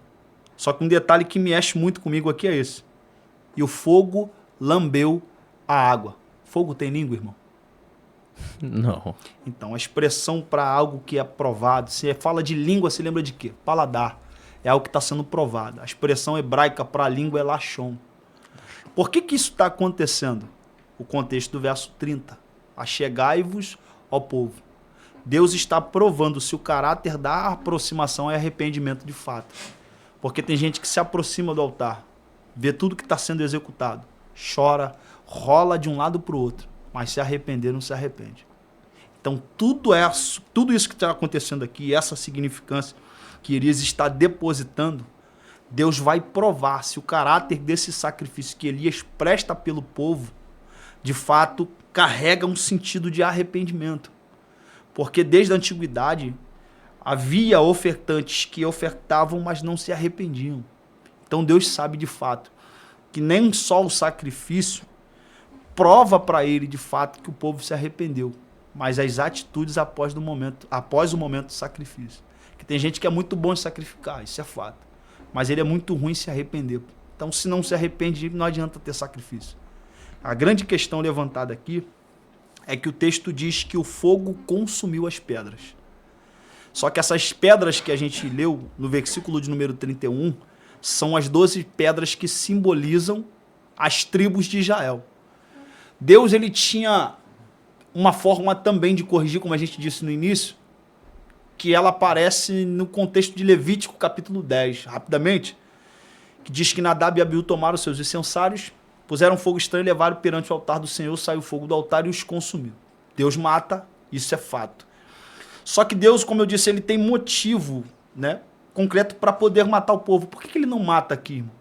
Só que um detalhe que mexe muito comigo aqui é esse. E o fogo lambeu a água. Fogo tem língua, irmão? Não. Então, a expressão para algo que é provado, se fala de língua, se lembra de quê? Paladar. É algo que está sendo provado. A expressão hebraica para a língua é lachon. Por que isso está acontecendo? O contexto do verso 30. Achegai-vos ao povo. Deus está provando se o caráter da aproximação é arrependimento de fato. Porque tem gente que se aproxima do altar, vê tudo que está sendo executado, chora, rola de um lado para o outro, mas se arrepender não se arrepende. Então tudo isso que está acontecendo aqui, essa significância que Elias está depositando, Deus vai provar se o caráter desse sacrifício que Elias presta pelo povo, de fato, carrega um sentido de arrependimento. Porque desde a antiguidade, havia ofertantes que ofertavam, mas não se arrependiam. Então Deus sabe de fato que nem só o sacrifício prova para ele de fato que o povo se arrependeu, mas as atitudes após o momento do sacrifício. Que tem gente que é muito bom em sacrificar, isso é fato. Mas ele é muito ruim em se arrepender. Então, se não se arrepende, não adianta ter sacrifício. A grande questão levantada aqui é que o texto diz que o fogo consumiu as pedras. Só que essas pedras que a gente leu no versículo de número 31 são as 12 pedras que simbolizam as tribos de Israel. Deus ele tinha uma forma também de corrigir, como a gente disse no início, que ela aparece no contexto de Levítico capítulo 10, rapidamente, que diz que Nadab e Abiú tomaram seus incensários, puseram fogo estranho e levaram perante o altar do Senhor, saiu o fogo do altar e os consumiu. Deus mata, isso é fato. Só que Deus, como eu disse, ele tem motivo, né, concreto para poder matar o povo. Por que ele não mata aqui, irmão?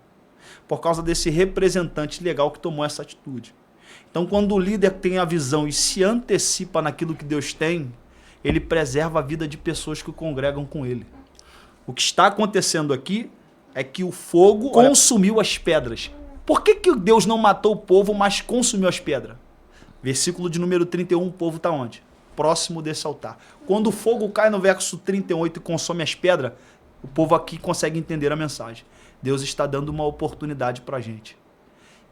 por causa desse representante legal que tomou essa atitude. Então, quando o líder tem a visão e se antecipa naquilo que Deus tem, ele preserva a vida de pessoas que congregam com ele. O que está acontecendo aqui é que o fogo consumiu as pedras. Por que Deus não matou o povo, mas consumiu as pedras? Versículo de número 31, o povo está onde? Próximo desse altar. Quando o fogo cai no verso 38 e consome as pedras, o povo aqui consegue entender a mensagem. Deus está dando uma oportunidade para a gente.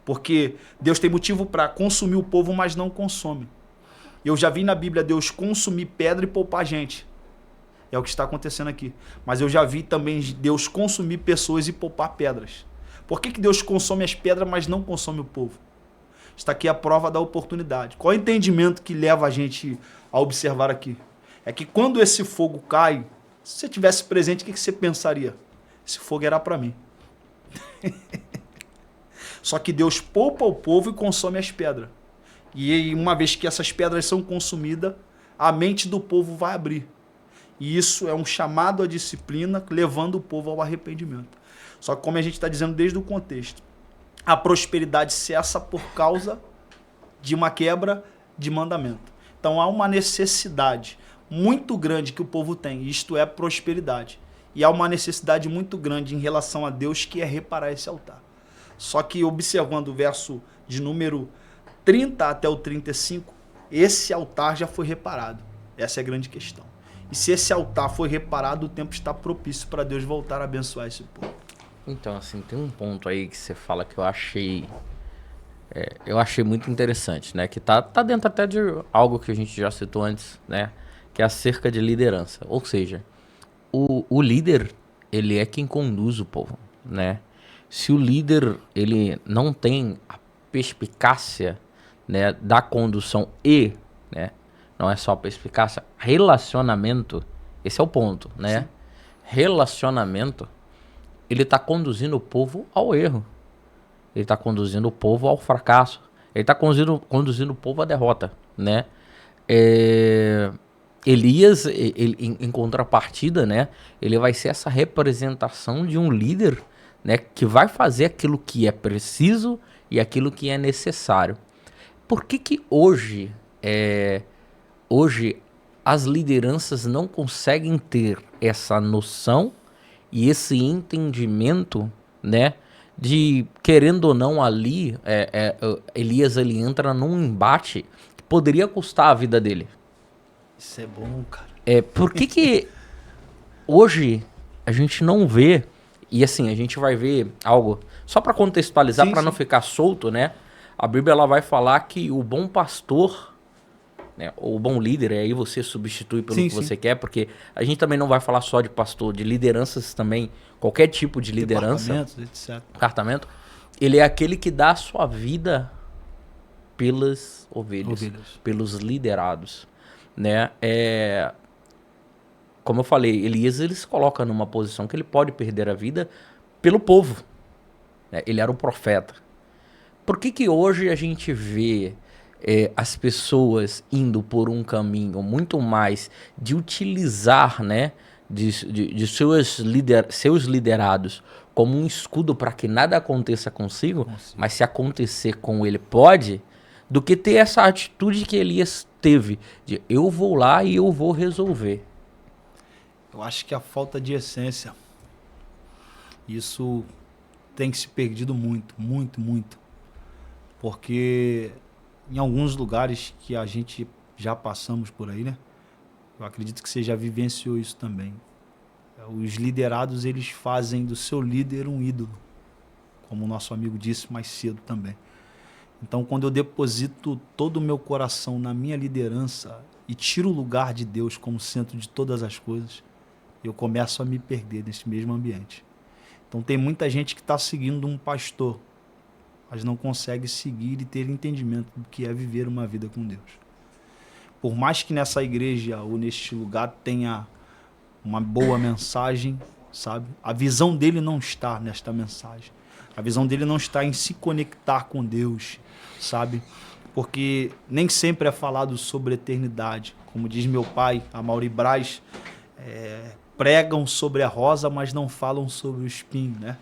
Porque Deus tem motivo para consumir o povo, mas não consome. Eu já vi na Bíblia Deus consumir pedra e poupar gente. É o que está acontecendo aqui. Mas eu já vi também Deus consumir pessoas e poupar pedras. Por que Deus consome as pedras, mas não consome o povo? Está aqui a prova da oportunidade. Qual é o entendimento que leva a gente a observar aqui? É que quando esse fogo cai, se você tivesse presente, o que você pensaria? Esse fogo era para mim. Só que Deus poupa o povo e consome as pedras. E uma vez que essas pedras são consumidas, a mente do povo vai abrir. E isso é um chamado à disciplina, levando o povo ao arrependimento. Só que como a gente está dizendo desde o contexto, a prosperidade cessa por causa de uma quebra de mandamento. Então há uma necessidade muito grande que o povo tem, isto é prosperidade. E há uma necessidade muito grande em relação a Deus, que é reparar esse altar. Só que observando o verso de número 30 até o 35, esse altar já foi reparado. Essa é a grande questão. E se esse altar foi reparado, o tempo está propício para Deus voltar a abençoar esse povo. Então, assim, tem um ponto aí que você fala que eu achei muito interessante, né? Que tá dentro até de algo que a gente já citou antes, né? Que é acerca de liderança. Ou seja, o líder, ele é quem conduz o povo, né? Se o líder, ele não tem a perspicácia, né, da condução e, né, não é só perspicácia, relacionamento, esse é o ponto, né? Sim. Relacionamento, ele está conduzindo o povo ao erro. Ele está conduzindo o povo ao fracasso. Ele está conduzindo o povo à derrota, né? Elias, em contrapartida, né, ele vai ser essa representação de um líder, né, que vai fazer aquilo que é preciso e aquilo que é necessário. Por que hoje as lideranças não conseguem ter essa noção e esse entendimento, né, de, querendo ou não, ali, Elias, ele entra num embate que poderia custar a vida dele. Isso é bom, cara. Por que hoje a gente não vê, e assim, a gente vai ver algo, só para contextualizar, para não ficar solto, né? A Bíblia, ela vai falar que o bom pastor, né, o bom líder, aí você substitui pelo que você quer, porque a gente também não vai falar só de pastor, de lideranças também, qualquer tipo de liderança, departamento, ele é aquele que dá a sua vida pelas ovelhas. Pelos liderados, né? Como eu falei, Elias, ele se coloca numa posição que ele pode perder a vida pelo povo, né? Ele era um profeta. Por que hoje a gente vê as pessoas indo por um caminho muito mais de utilizar, né, de seus liderados como um escudo para que nada aconteça consigo, mas se acontecer com ele pode, do que ter essa atitude que Elias teve, de eu vou lá e eu vou resolver? Eu acho que a falta de essência, isso tem se perdido muito, muito, muito. Porque em alguns lugares que a gente já passamos por aí, né? Eu acredito que você já vivenciou isso também. Os liderados, eles fazem do seu líder um ídolo, como o nosso amigo disse mais cedo também. Então, quando eu deposito todo o meu coração na minha liderança e tiro o lugar de Deus como centro de todas as coisas, eu começo a me perder nesse mesmo ambiente. Então, tem muita gente que está seguindo um pastor, mas não consegue seguir e ter entendimento do que é viver uma vida com Deus. Por mais que nessa igreja ou neste lugar tenha uma boa mensagem, sabe? A visão dele não está nesta mensagem. A visão dele não está em se conectar com Deus, sabe? Porque nem sempre é falado sobre eternidade. Como diz meu pai, Amaury Braz, pregam sobre a rosa, mas não falam sobre o espinho, né?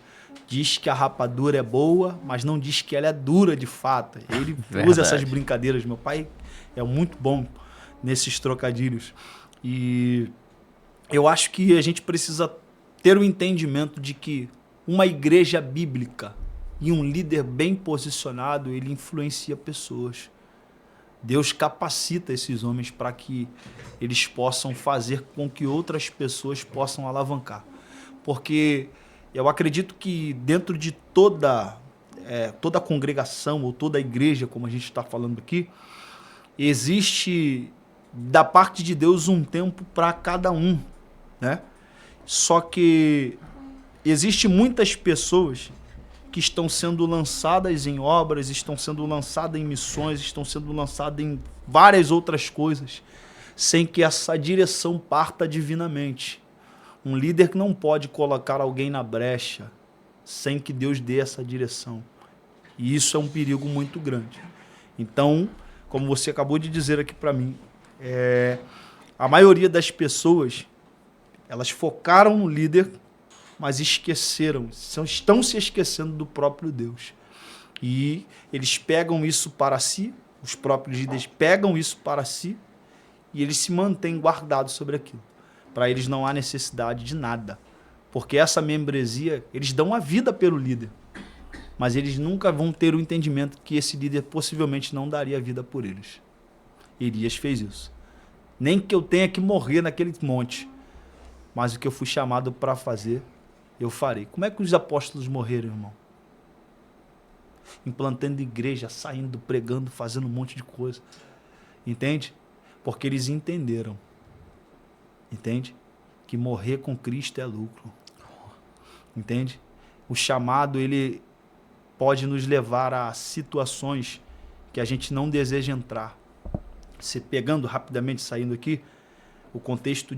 diz que a rapadura é boa, mas não diz que ela é dura de fato. Ele Verdade. usa essas brincadeiras. Meu pai é muito bom nesses trocadilhos. E eu acho que a gente precisa ter o entendimento de que uma igreja bíblica e um líder bem posicionado, ele influencia pessoas. Deus capacita esses homens para que eles possam fazer com que outras pessoas possam alavancar. Porque eu acredito que dentro de toda a congregação ou toda a igreja, como a gente está falando aqui, existe da parte de Deus um tempo para cada um, né? Só que existe muitas pessoas que estão sendo lançadas em obras, estão sendo lançadas em missões, estão sendo lançadas em várias outras coisas, sem que essa direção parta divinamente. Um líder que não pode colocar alguém na brecha sem que Deus dê essa direção. E isso é um perigo muito grande. Então, como você acabou de dizer aqui para mim, a maioria das pessoas, elas focaram no líder, mas esqueceram, estão se esquecendo do próprio Deus. E eles pegam isso para si, os próprios líderes pegam isso para si, e eles se mantêm guardados sobre aquilo. Para eles não há necessidade de nada. Porque essa membresia, eles dão a vida pelo líder, mas eles nunca vão ter o entendimento que esse líder possivelmente não daria a vida por eles. Elias fez isso. Nem que eu tenha que morrer naquele monte, mas o que eu fui chamado para fazer, eu farei. Como é que os apóstolos morreram, irmão? Implantando igreja, saindo, pregando, fazendo um monte de coisa. Entende? Porque eles entenderam. Entende? Que morrer com Cristo é lucro. Entende? O chamado, ele pode nos levar a situações que a gente não deseja entrar. Se pegando rapidamente, saindo aqui, o contexto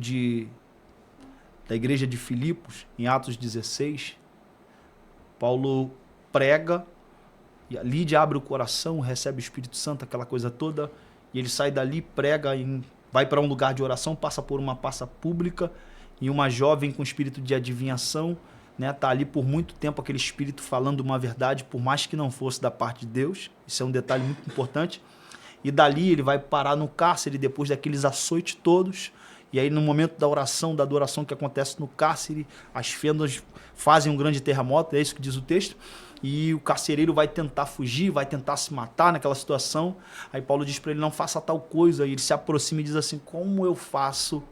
da igreja de Filipos, em Atos 16, Paulo prega, e a Lídia abre o coração, recebe o Espírito Santo, aquela coisa toda, e ele sai dali, prega, vai para um lugar de oração, passa por uma praça pública, e uma jovem com espírito de adivinhação, né, tá ali por muito tempo, aquele espírito falando uma verdade, por mais que não fosse da parte de Deus. Isso é um detalhe muito importante. E dali ele vai parar no cárcere, depois daqueles açoites todos. E aí no momento da oração, da adoração que acontece no cárcere, as fendas fazem um grande terremoto, é isso que diz o texto. E o carcereiro vai tentar fugir, vai tentar se matar naquela situação. Aí Paulo diz para ele, não faça tal coisa. E ele se aproxima e diz assim, como eu faço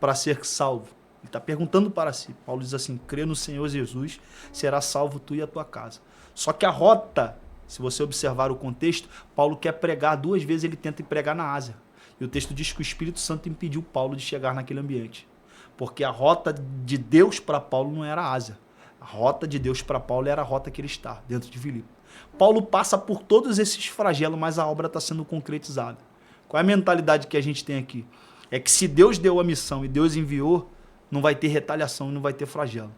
para ser salvo? Ele está perguntando para si. Paulo diz assim, crê no Senhor Jesus, será salvo tu e a tua casa. Só que a rota, se você observar o contexto, Paulo quer pregar 2 vezes, ele tenta pregar na Ásia. E o texto diz que o Espírito Santo impediu Paulo de chegar naquele ambiente. Porque a rota de Deus para Paulo não era a Ásia. A rota de Deus para Paulo era a rota que ele está, dentro de Filipe. Paulo passa por todos esses flagelos, mas a obra está sendo concretizada. Qual é a mentalidade que a gente tem aqui? É que se Deus deu a missão e Deus enviou, não vai ter retaliação e não vai ter flagelo.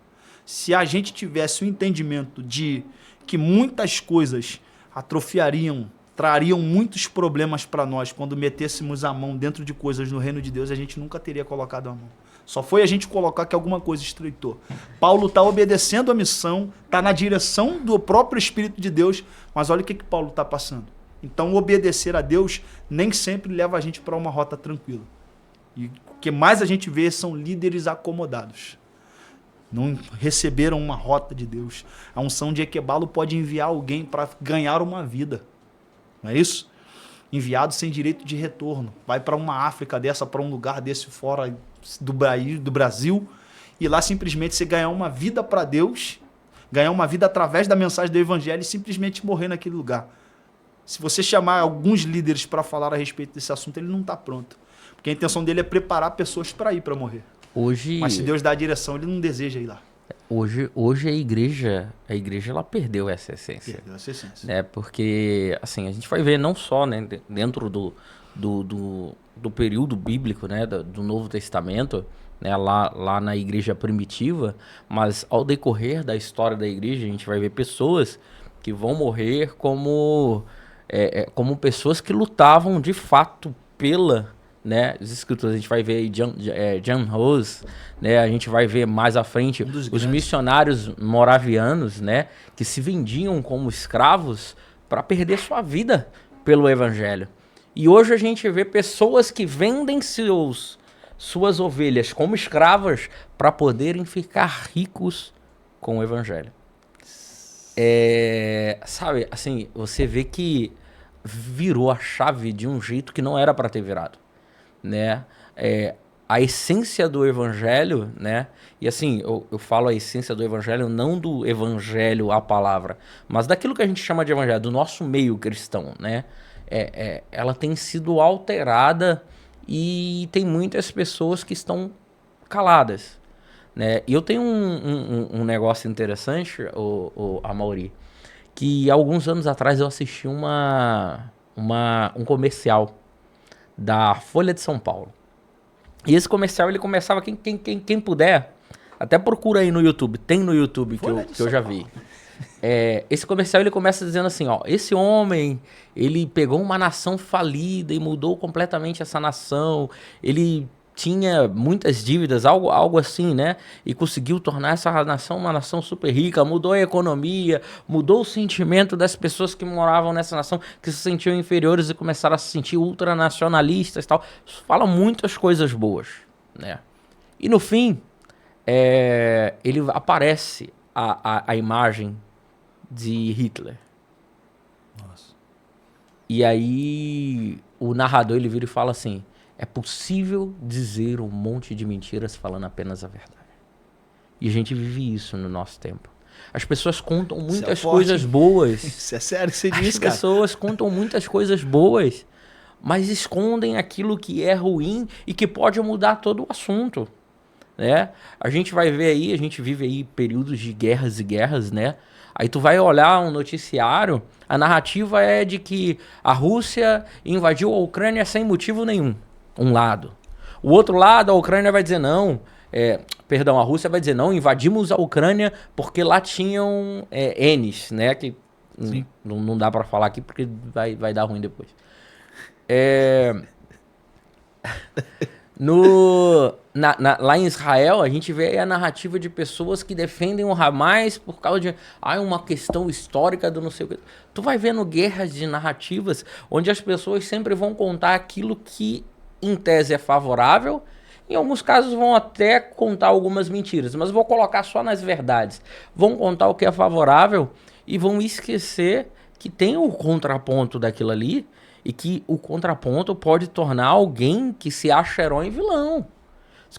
Se a gente tivesse o entendimento de que muitas coisas atrofiariam, trariam muitos problemas para nós quando metêssemos a mão dentro de coisas no reino de Deus, a gente nunca teria colocado a mão. Só foi a gente colocar que alguma coisa estreitou. Paulo está obedecendo a missão, está na direção do próprio Espírito de Deus, mas olha o que Paulo está passando. Então, obedecer a Deus nem sempre leva a gente para uma rota tranquila. E o que mais a gente vê são líderes acomodados. Não receberam uma rota de Deus. A unção de Equebalo pode enviar alguém para ganhar uma vida. Não é isso? Enviado sem direito de retorno. Vai para uma África dessa, para um lugar desse fora do Brasil, e lá simplesmente você ganhar uma vida para Deus, ganhar uma vida através da mensagem do Evangelho e simplesmente morrer naquele lugar. Se você chamar alguns líderes para falar a respeito desse assunto, ele não está pronto. Porque a intenção dele é preparar pessoas para ir para morrer. Hoje, mas se Deus dá a direção, ele não deseja ir lá. Hoje a igreja ela perdeu essa essência. Perdeu essa essência. Né? Porque, assim, a gente vai ver não só, né, dentro do período bíblico, né, do Novo Testamento, né, lá na igreja primitiva, mas ao decorrer da história da igreja, a gente vai ver pessoas que vão morrer como pessoas que lutavam de fato né? Os escritores, a gente vai ver aí Jan Hus, né? A gente vai ver mais à frente os missionários moravianos, né? Que se vendiam como escravos para perder sua vida pelo evangelho. E hoje a gente vê pessoas que vendem suas ovelhas como escravas para poderem ficar ricos com o evangelho. Sabe, assim, você vê que virou a chave de um jeito que não era para ter virado, né? A essência do evangelho, né? E assim, eu falo a essência do evangelho não do evangelho, a palavra, mas daquilo que a gente chama de evangelho, do nosso meio cristão, né? Ela tem sido alterada e tem muitas pessoas que estão caladas, né? E eu tenho um negócio interessante, o Amaury, que alguns anos atrás eu assisti um comercial da Folha de São Paulo. E esse comercial, ele começava, quem puder, até procura aí no YouTube, tem no YouTube que eu já vi. Esse comercial, ele começa dizendo assim, ó, esse homem, ele pegou uma nação falida e mudou completamente essa nação, ele tinha muitas dívidas, algo assim, né? E conseguiu tornar essa nação uma nação super rica, mudou a economia, mudou o sentimento das pessoas que moravam nessa nação, que se sentiam inferiores e começaram a se sentir ultranacionalistas e tal. Isso fala muitas coisas boas, né? E no fim, ele aparece a imagem de Hitler. Nossa. E aí o narrador, ele vira e fala assim: é possível dizer um monte de mentiras falando apenas a verdade. E a gente vive isso no nosso tempo. As pessoas contam muitas coisas boas. Isso é sério que você diz, cara? As pessoas contam muitas coisas boas, mas escondem aquilo que é ruim e que pode mudar todo o assunto, né? A gente vai ver aí, a gente vive aí períodos de guerras e guerras, né? Aí tu vai olhar um noticiário, a narrativa é de que a Rússia invadiu a Ucrânia sem motivo nenhum. Um lado. O outro lado, a Ucrânia vai dizer não. A Rússia vai dizer não, invadimos a Ucrânia porque lá tinham Ns, né? Que não dá pra falar aqui porque vai dar ruim depois. Lá em Israel, a gente vê a narrativa de pessoas que defendem o Hamas por causa de uma questão histórica do não sei o que. Tu vai vendo guerras de narrativas onde as pessoas sempre vão contar aquilo que em tese é favorável, em alguns casos vão até contar algumas mentiras, mas vou colocar só nas verdades. Vão contar o que é favorável e vão esquecer que tem o contraponto daquilo ali e que o contraponto pode tornar alguém que se acha herói vilão.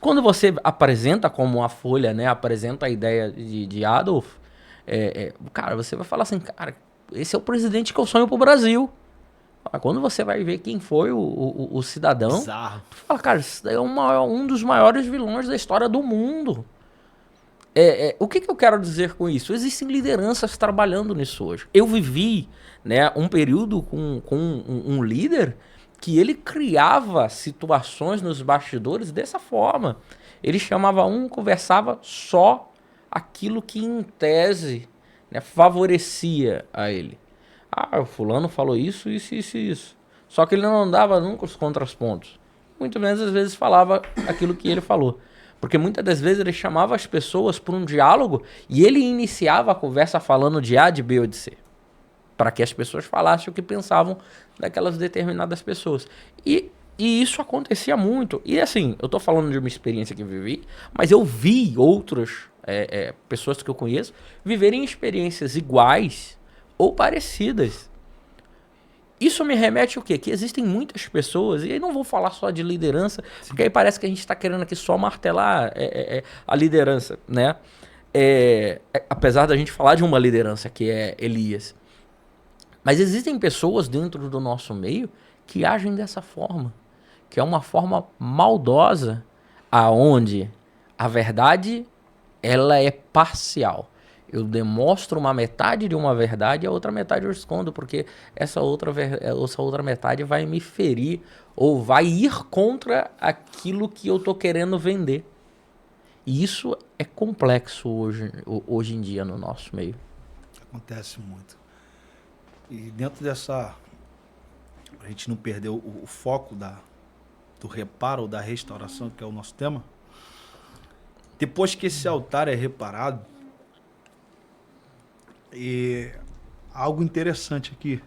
Quando você apresenta como a Folha, né, apresenta a ideia de Adolf, cara, você vai falar assim, cara, esse é o presidente que eu sonho pro Brasil. Quando você vai ver quem foi o cidadão, bizarro. Tu fala, cara, isso daí é um dos maiores vilões da história do mundo. O que eu quero dizer com isso? Existem lideranças trabalhando nisso hoje. Eu vivi, né, um período com um líder que ele criava situações nos bastidores dessa forma. Ele chamava conversava só aquilo que em tese, né, favorecia a ele. O fulano falou isso. Só que ele não dava nunca os contrapontos. Muito menos às vezes falava aquilo que ele falou. Porque muitas das vezes ele chamava as pessoas para um diálogo e ele iniciava a conversa falando de A, de B ou de C. Para que as pessoas falassem o que pensavam daquelas determinadas pessoas. E isso acontecia muito. E assim, eu estou falando de uma experiência que eu vivi, mas eu vi outras pessoas que eu conheço viverem experiências iguais ou parecidas. Isso me remete ao quê? Que existem muitas pessoas, e aí não vou falar só de liderança, porque aí parece que a gente está querendo aqui só martelar a liderança, né? Apesar da gente falar de uma liderança, que é Elias. Mas existem pessoas dentro do nosso meio que agem dessa forma, que é uma forma maldosa, aonde a verdade ela é parcial. Eu demonstro uma metade de uma verdade e a outra metade eu escondo, porque essa outra metade vai me ferir ou vai ir contra aquilo que eu tô querendo vender. E isso é complexo hoje em dia no nosso meio. Acontece muito. E dentro dessa... A gente não perder o foco do reparo ou da restauração, que é o nosso tema, depois que esse altar é reparado, e algo interessante aqui,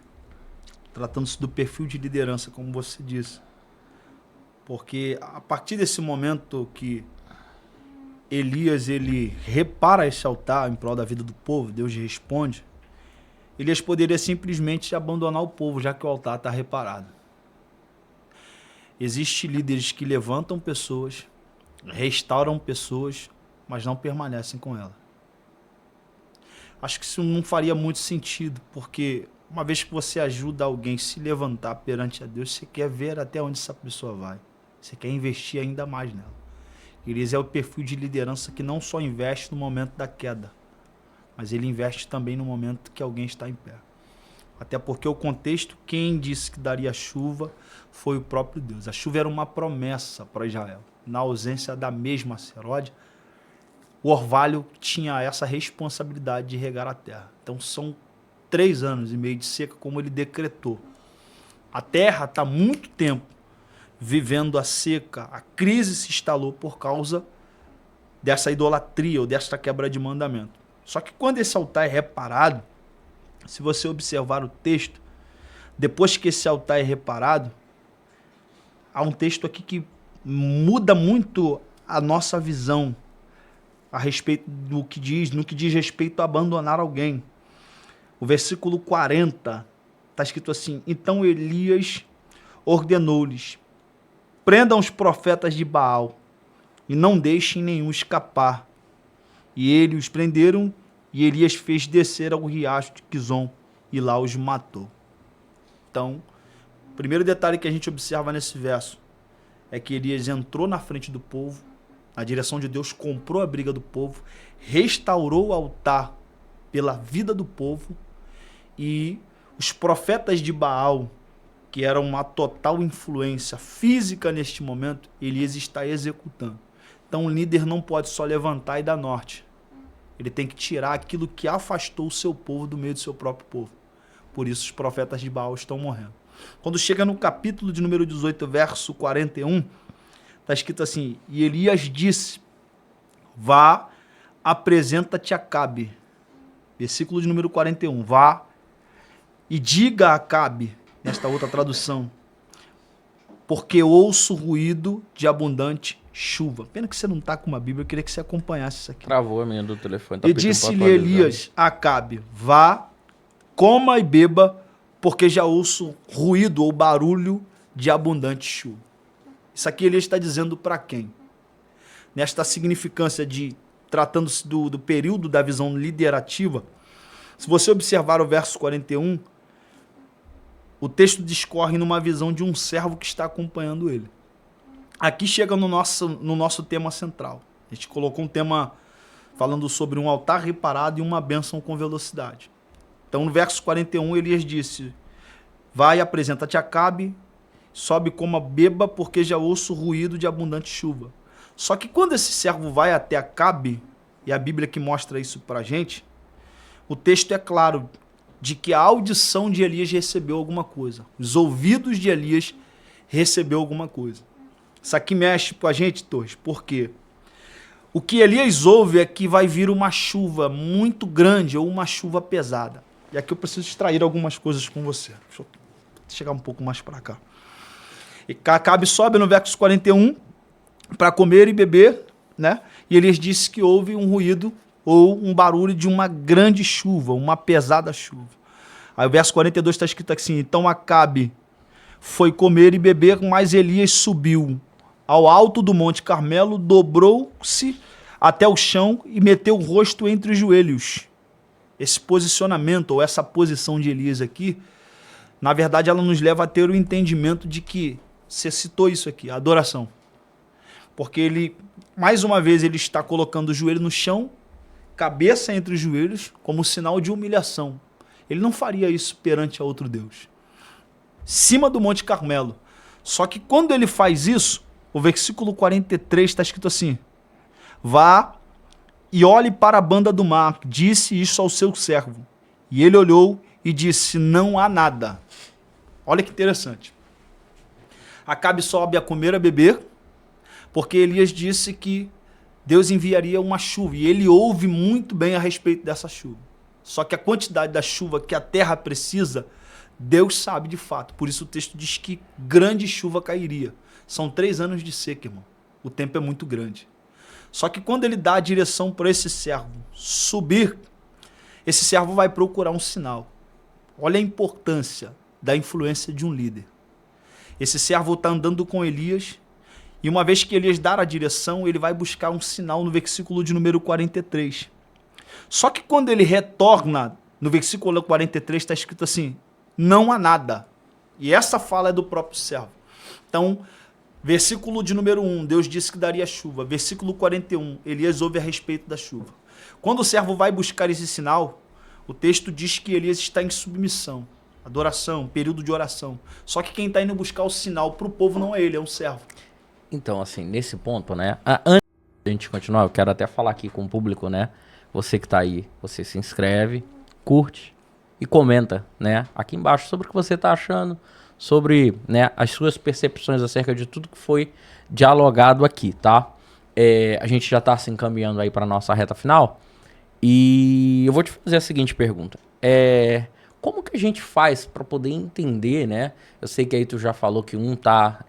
tratando-se do perfil de liderança, como você disse, porque a partir desse momento que Elias ele repara esse altar em prol da vida do povo, Deus responde, Elias poderia simplesmente abandonar o povo, já que o altar está reparado. Existem líderes que levantam pessoas, restauram pessoas, mas não permanecem com ela. Acho que isso não faria muito sentido, porque uma vez que você ajuda alguém a se levantar perante a Deus, você quer ver até onde essa pessoa vai. Você quer investir ainda mais nela. Elias é o perfil de liderança que não só investe no momento da queda, mas ele investe também no momento que alguém está em pé. Até porque o contexto, quem disse que daria chuva foi o próprio Deus. A chuva era uma promessa para Israel. Na ausência da mesma seródia, o orvalho tinha essa responsabilidade de regar a terra. Então são 3 anos e meio de seca, como ele decretou. A terra está há muito tempo vivendo a seca, a crise se instalou por causa dessa idolatria ou dessa quebra de mandamento. Só que quando esse altar é reparado, se você observar o texto, depois que esse altar é reparado, há um texto aqui que muda muito a nossa visão a respeito do que diz, no que diz respeito a abandonar alguém. O versículo 40 está escrito assim: então Elias ordenou-lhes: prendam os profetas de Baal e não deixem nenhum escapar. E eles os prenderam, e Elias fez descer ao riacho de Quizon e lá os matou. Então, o primeiro detalhe que a gente observa nesse verso é que Elias entrou na frente do povo, na direção de Deus, comprou a briga do povo, restaurou o altar pela vida do povo, e os profetas de Baal, que eram uma total influência física neste momento, Elias está executando. Então o líder não pode só levantar e dar norte. Ele tem que tirar aquilo que afastou o seu povo do meio do seu próprio povo. Por isso os profetas de Baal estão morrendo. Quando chega no capítulo de número 18, verso 41, está escrito assim: e Elias disse: vá, apresenta-te a Acabe. Versículo de número 41. Vá e diga a Acabe, nesta outra tradução, porque ouço ruído de abundante chuva. Pena que você não está com uma Bíblia, eu queria que você acompanhasse isso aqui. Travou a minha do telefone. Tá E disse-lhe Elias a Acabe: vá, coma e beba, porque já ouço ruído ou barulho de abundante chuva. Isso aqui Elias está dizendo para quem? Nesta significância de, tratando-se do período da visão liderativa, se você observar o verso 41, o texto discorre numa visão de um servo que está acompanhando ele. Aqui chega no nosso tema central. A gente colocou um tema falando sobre um altar reparado e uma bênção com velocidade. Então, no verso 41, Elias disse: vai, apresenta-te a Acabe, sobe, coma, beba, porque já ouço ruído de abundante chuva. Só que quando esse servo vai até Acabe, e a Bíblia que mostra isso pra gente, o texto é claro de que a audição de Elias recebeu alguma coisa. Os ouvidos de Elias recebeu alguma coisa. Isso aqui mexe com a gente, Torres, porque o que Elias ouve é que vai vir uma chuva muito grande ou uma chuva pesada. E aqui eu preciso extrair algumas coisas com você. Deixa eu chegar um pouco mais para cá. E Acabe sobe no verso 41 para comer e beber, né? E Elias disse que houve um ruído ou um barulho de uma grande chuva, uma pesada chuva. Aí o verso 42 está escrito assim: então Acabe foi comer e beber, mas Elias subiu ao alto do Monte Carmelo, dobrou-se até o chão e meteu o rosto entre os joelhos. Esse posicionamento, ou essa posição de Elias aqui, na verdade ela nos leva a ter o entendimento de que, você citou isso aqui, a adoração. Porque ele, mais uma vez, ele está colocando o joelho no chão, cabeça entre os joelhos, como sinal de humilhação. Ele não faria isso perante a outro Deus. Cima do Monte Carmelo. Só que quando ele faz isso, o versículo 43 está escrito assim: vá e olhe para a banda do mar, disse isso ao seu servo. E ele olhou e disse: não há nada. Olha que interessante. Acabe sobe a comer, a beber, porque Elias disse que Deus enviaria uma chuva, e ele ouve muito bem a respeito dessa chuva. Só que a quantidade da chuva que a terra precisa, Deus sabe de fato. Por isso o texto diz que grande chuva cairia. São 3 anos de seca, irmão. O tempo é muito grande. Só que quando ele dá a direção para esse servo subir, esse servo vai procurar um sinal. Olha a importância da influência de um líder. Esse servo está andando com Elias, e uma vez que Elias dá a direção, ele vai buscar um sinal no versículo de número 43. Só que quando ele retorna, no versículo 43 está escrito assim, não há nada. E essa fala é do próprio servo. Então, versículo de número 1, Deus disse que daria chuva. Versículo 41, Elias ouve a respeito da chuva. Quando o servo vai buscar esse sinal, o texto diz que Elias está em submissão, adoração, período de oração. Só que quem está indo buscar o sinal para o povo não é ele, é um servo. Então, assim, nesse ponto, né? Antes da gente continuar, eu quero até falar aqui com o público, né? Você que tá aí, você se inscreve, curte e comenta, né? Aqui embaixo sobre o que você tá achando, sobre, né, as suas percepções acerca de tudo que foi dialogado aqui, tá? A gente já tá se encaminhando aí para nossa reta final e eu vou te fazer a seguinte pergunta. Como que a gente faz para poder entender, né? Eu sei que aí tu já falou que um está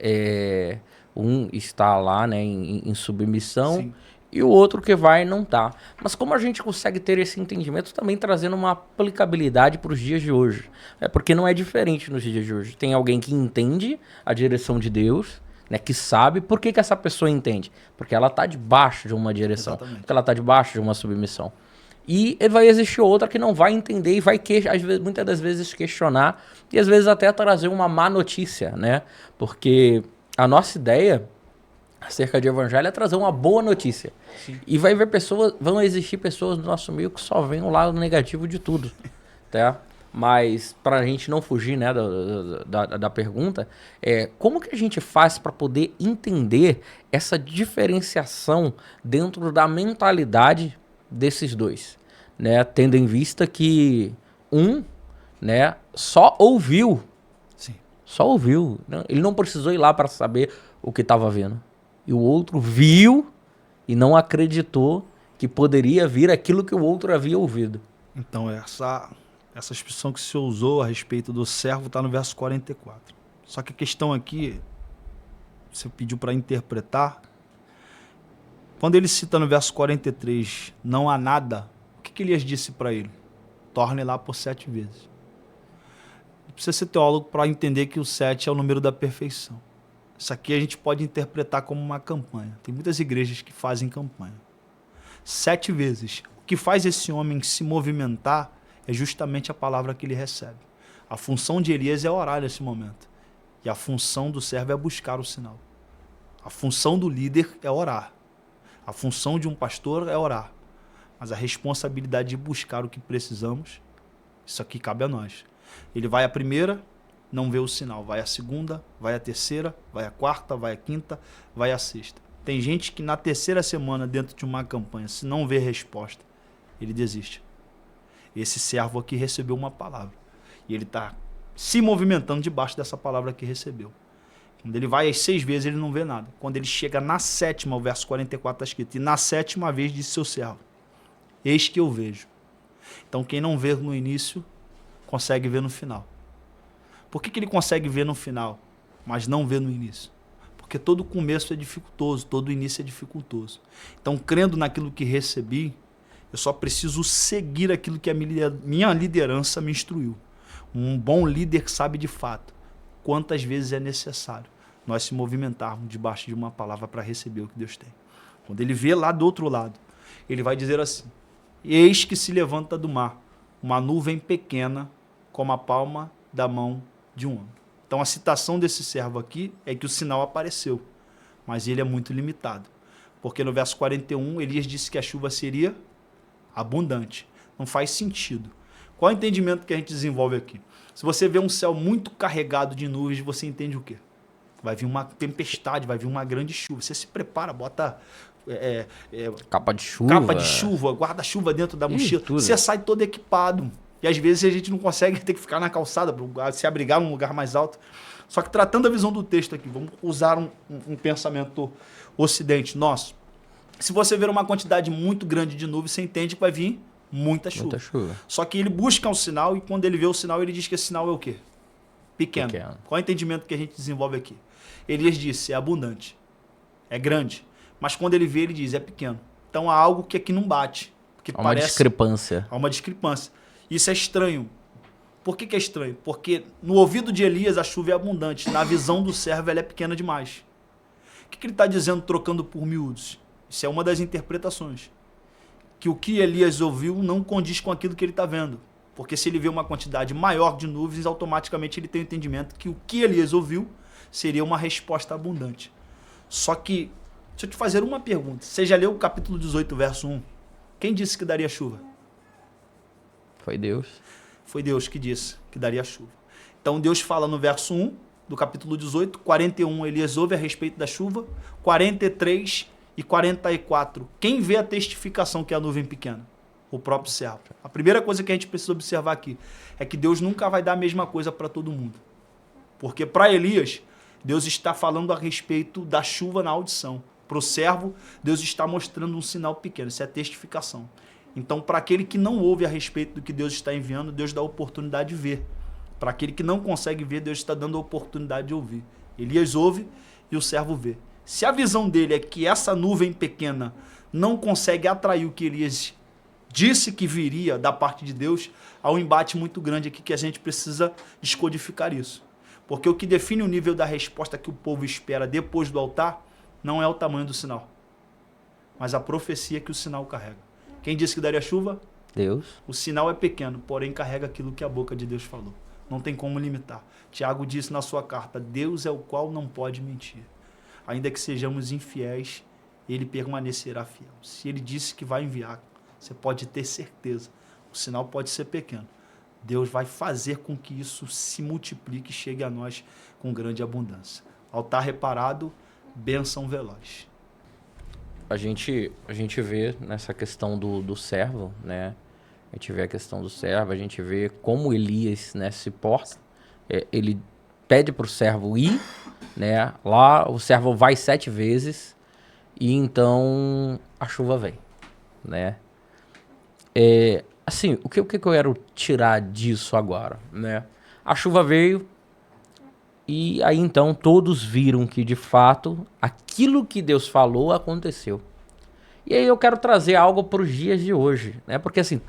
lá, né, em submissão. Sim. E o outro que vai não tá. Mas como a gente consegue ter esse entendimento também trazendo uma aplicabilidade para os dias de hoje? Porque não é diferente nos dias de hoje. Tem alguém que entende a direção de Deus, né, que sabe. Por que essa pessoa entende? Porque ela está debaixo de uma direção. Exatamente. Porque ela está debaixo de uma submissão. E vai existir outra que não vai entender e vai, às vezes, muitas das vezes, questionar e às vezes até trazer uma má notícia, né? Porque a nossa ideia acerca de evangelho é trazer uma boa notícia. Sim. E vão existir pessoas no nosso meio que só veem o lado negativo de tudo, tá? Mas para a gente não fugir, né, da pergunta, como que a gente faz para poder entender essa diferenciação dentro da mentalidade desses dois, né? Tendo em vista que né, só ouviu. Sim. Só ouviu, né? Ele não precisou ir lá para saber o que estava vendo. E o outro viu e não acreditou que poderia vir aquilo que o outro havia ouvido. Então, essa expressão que o senhor usou a respeito do servo está no verso 44. Só que a questão aqui, você pediu para interpretar, quando ele cita no verso 43, não há nada, o que Elias disse para ele? Torne lá por 7 vezes. Não precisa ser teólogo para entender que o 7 é o número da perfeição. Isso aqui a gente pode interpretar como uma campanha. Tem muitas igrejas que fazem campanha. 7 vezes. O que faz esse homem se movimentar é justamente a palavra que ele recebe. A função de Elias é orar nesse momento. E a função do servo é buscar o sinal. A função do líder é orar. A função de um pastor é orar. Mas a responsabilidade de buscar o que precisamos, isso aqui cabe a nós. Ele vai à primeira, não vê o sinal. Vai à segunda, vai à terceira, vai à quarta, vai à quinta, vai à sexta. Tem gente que na terceira semana, dentro de uma campanha, se não vê resposta, ele desiste. Esse servo aqui recebeu uma palavra. E ele está se movimentando debaixo dessa palavra que recebeu. Quando ele vai às 6 vezes, ele não vê nada. Quando ele chega na 7ª, o verso 44 está escrito, e na 7ª vez disse seu servo, eis que eu vejo. Então quem não vê no início, consegue ver no final. Por que ele consegue ver no final, mas não vê no início? Porque todo começo é dificultoso, todo início é dificultoso. Então, crendo naquilo que recebi, eu só preciso seguir aquilo que a minha liderança me instruiu. Um bom líder sabe de fato quantas vezes é necessário nós se movimentarmos debaixo de uma palavra para receber o que Deus tem. Quando ele vê lá do outro lado, ele vai dizer assim, eis que se levanta do mar uma nuvem pequena como a palma da mão de um homem. Então a citação desse servo aqui é que o sinal apareceu, mas ele é muito limitado. Porque no verso 41, Elias disse que a chuva seria abundante. Não faz sentido. Qual é o entendimento que a gente desenvolve aqui? Se você vê um céu muito carregado de nuvens, você entende o quê? Vai vir uma tempestade, vai vir uma grande chuva. Você se prepara, bota capa de chuva, guarda-chuva dentro da mochila. Você sai todo equipado. E às vezes a gente não consegue ter que ficar na calçada, se abrigar num lugar mais alto. Só que tratando a visão do texto aqui, vamos usar um pensamento ocidente nosso. Se você ver uma quantidade muito grande de nuvens, você entende que vai vir muita chuva. Muita chuva. Só que ele busca um sinal e quando ele vê o sinal, ele diz que esse sinal é o quê? Pequeno. Qual é o entendimento que a gente desenvolve aqui? Elias disse, é abundante, é grande. Mas quando ele vê, ele diz, é pequeno. Então há algo que aqui não bate. Há uma discrepância. Há uma discrepância. Isso é estranho. Por que é estranho? Porque no ouvido de Elias a chuva é abundante. Na visão do servo ela é pequena demais. O que ele está dizendo trocando por miúdos? Isso é uma das interpretações. Que o que Elias ouviu não condiz com aquilo que ele está vendo. Porque se ele vê uma quantidade maior de nuvens, automaticamente ele tem o entendimento que o que Elias ouviu seria uma resposta abundante. Só que, deixa eu te fazer uma pergunta. Você já leu o capítulo 18, verso 1? Quem disse que daria chuva? Foi Deus. Foi Deus que disse que daria chuva. Então Deus fala no verso 1 do capítulo 18, 41 Elias ouve a respeito da chuva, 43 e 44. Quem vê a testificação que é a nuvem pequena? O próprio servo. A primeira coisa que a gente precisa observar aqui é que Deus nunca vai dar a mesma coisa para todo mundo. Porque para Elias, Deus está falando a respeito da chuva na audição. Para o servo, Deus está mostrando um sinal pequeno. Isso é testificação. Então, para aquele que não ouve a respeito do que Deus está enviando, Deus dá a oportunidade de ver. Para aquele que não consegue ver, Deus está dando a oportunidade de ouvir. Elias ouve e o servo vê. Se a visão dele é que essa nuvem pequena não consegue atrair o que Elias disse que viria da parte de Deus, há um embate muito grande aqui que a gente precisa descodificar isso. Porque o que define o nível da resposta que o povo espera depois do altar não é o tamanho do sinal, mas a profecia que o sinal carrega. Quem disse que daria chuva? Deus. O sinal é pequeno, porém carrega aquilo que a boca de Deus falou. Não tem como limitar. Tiago disse na sua carta, Deus é o qual não pode mentir. Ainda que sejamos infiéis, ele permanecerá fiel. Se ele disse que vai enviar, você pode ter certeza. O sinal pode ser pequeno. Deus vai fazer com que isso se multiplique e chegue a nós com grande abundância. Altar reparado, bênção veloz. A gente vê nessa questão do servo, né? A gente vê a questão do servo, a gente vê como Elias, né, se porta. Ele pede para o servo ir, né? Lá o servo vai 7 vezes e então a chuva vem, né? Assim, o que eu quero tirar disso agora, né? A chuva veio e aí então todos viram que de fato aquilo que Deus falou aconteceu. E aí eu quero trazer algo para os dias de hoje, né? Porque assim,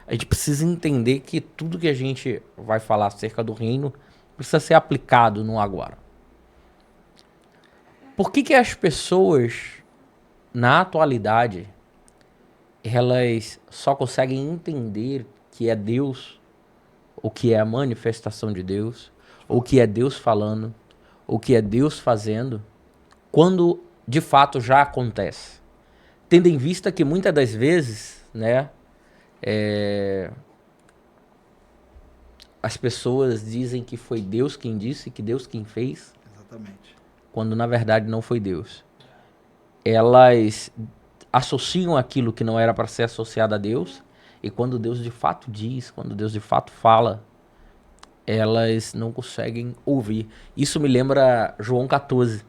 a gente precisa entender que tudo que a gente vai falar acerca do reino precisa ser aplicado no agora. Por que as pessoas, na atualidade, elas só conseguem entender que é Deus, ou que é a manifestação de Deus, ou que é Deus falando, ou que é Deus fazendo, quando de fato já acontece? Tendo em vista que muitas das vezes, né, as pessoas dizem que foi Deus quem disse, que Deus quem fez. Exatamente. Quando na verdade não foi Deus. Elas associam aquilo que não era para ser associado a Deus, e quando Deus de fato diz, quando Deus de fato fala, elas não conseguem ouvir. Isso me lembra João 14,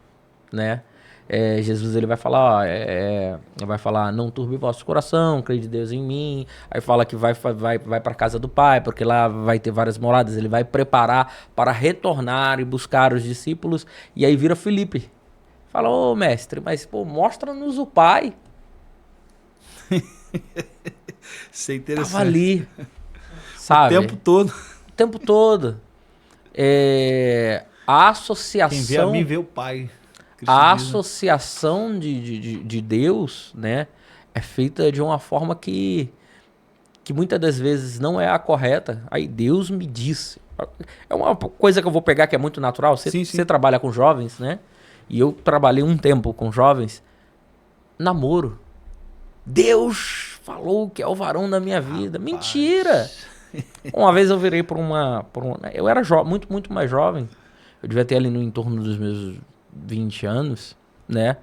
né? Jesus ele vai falar, vai falar, não turbe o vosso coração, crede de Deus em mim. Aí fala que vai para a casa do Pai, porque lá vai ter várias moradas. Ele vai preparar para retornar e buscar os discípulos. E aí vira Filipe. Fala, ô mestre, mas pô, mostra-nos o Pai. Isso é interessante. Tava ali, sabe? O tempo todo. O tempo todo. A associação... Quem vê a mim vê o Pai. A associação de Deus, né, é feita de uma forma que muitas das vezes não é a correta. Aí Deus me disse. É uma coisa que eu vou pegar que é muito natural. Você trabalha com jovens, né? E eu trabalhei um tempo com jovens. Namoro. Deus falou que é o varão da minha vida. Rapaz. Mentira! Uma vez eu virei por uma eu era muito mais jovem. Eu devia ter ali no entorno dos meus 20 anos, né?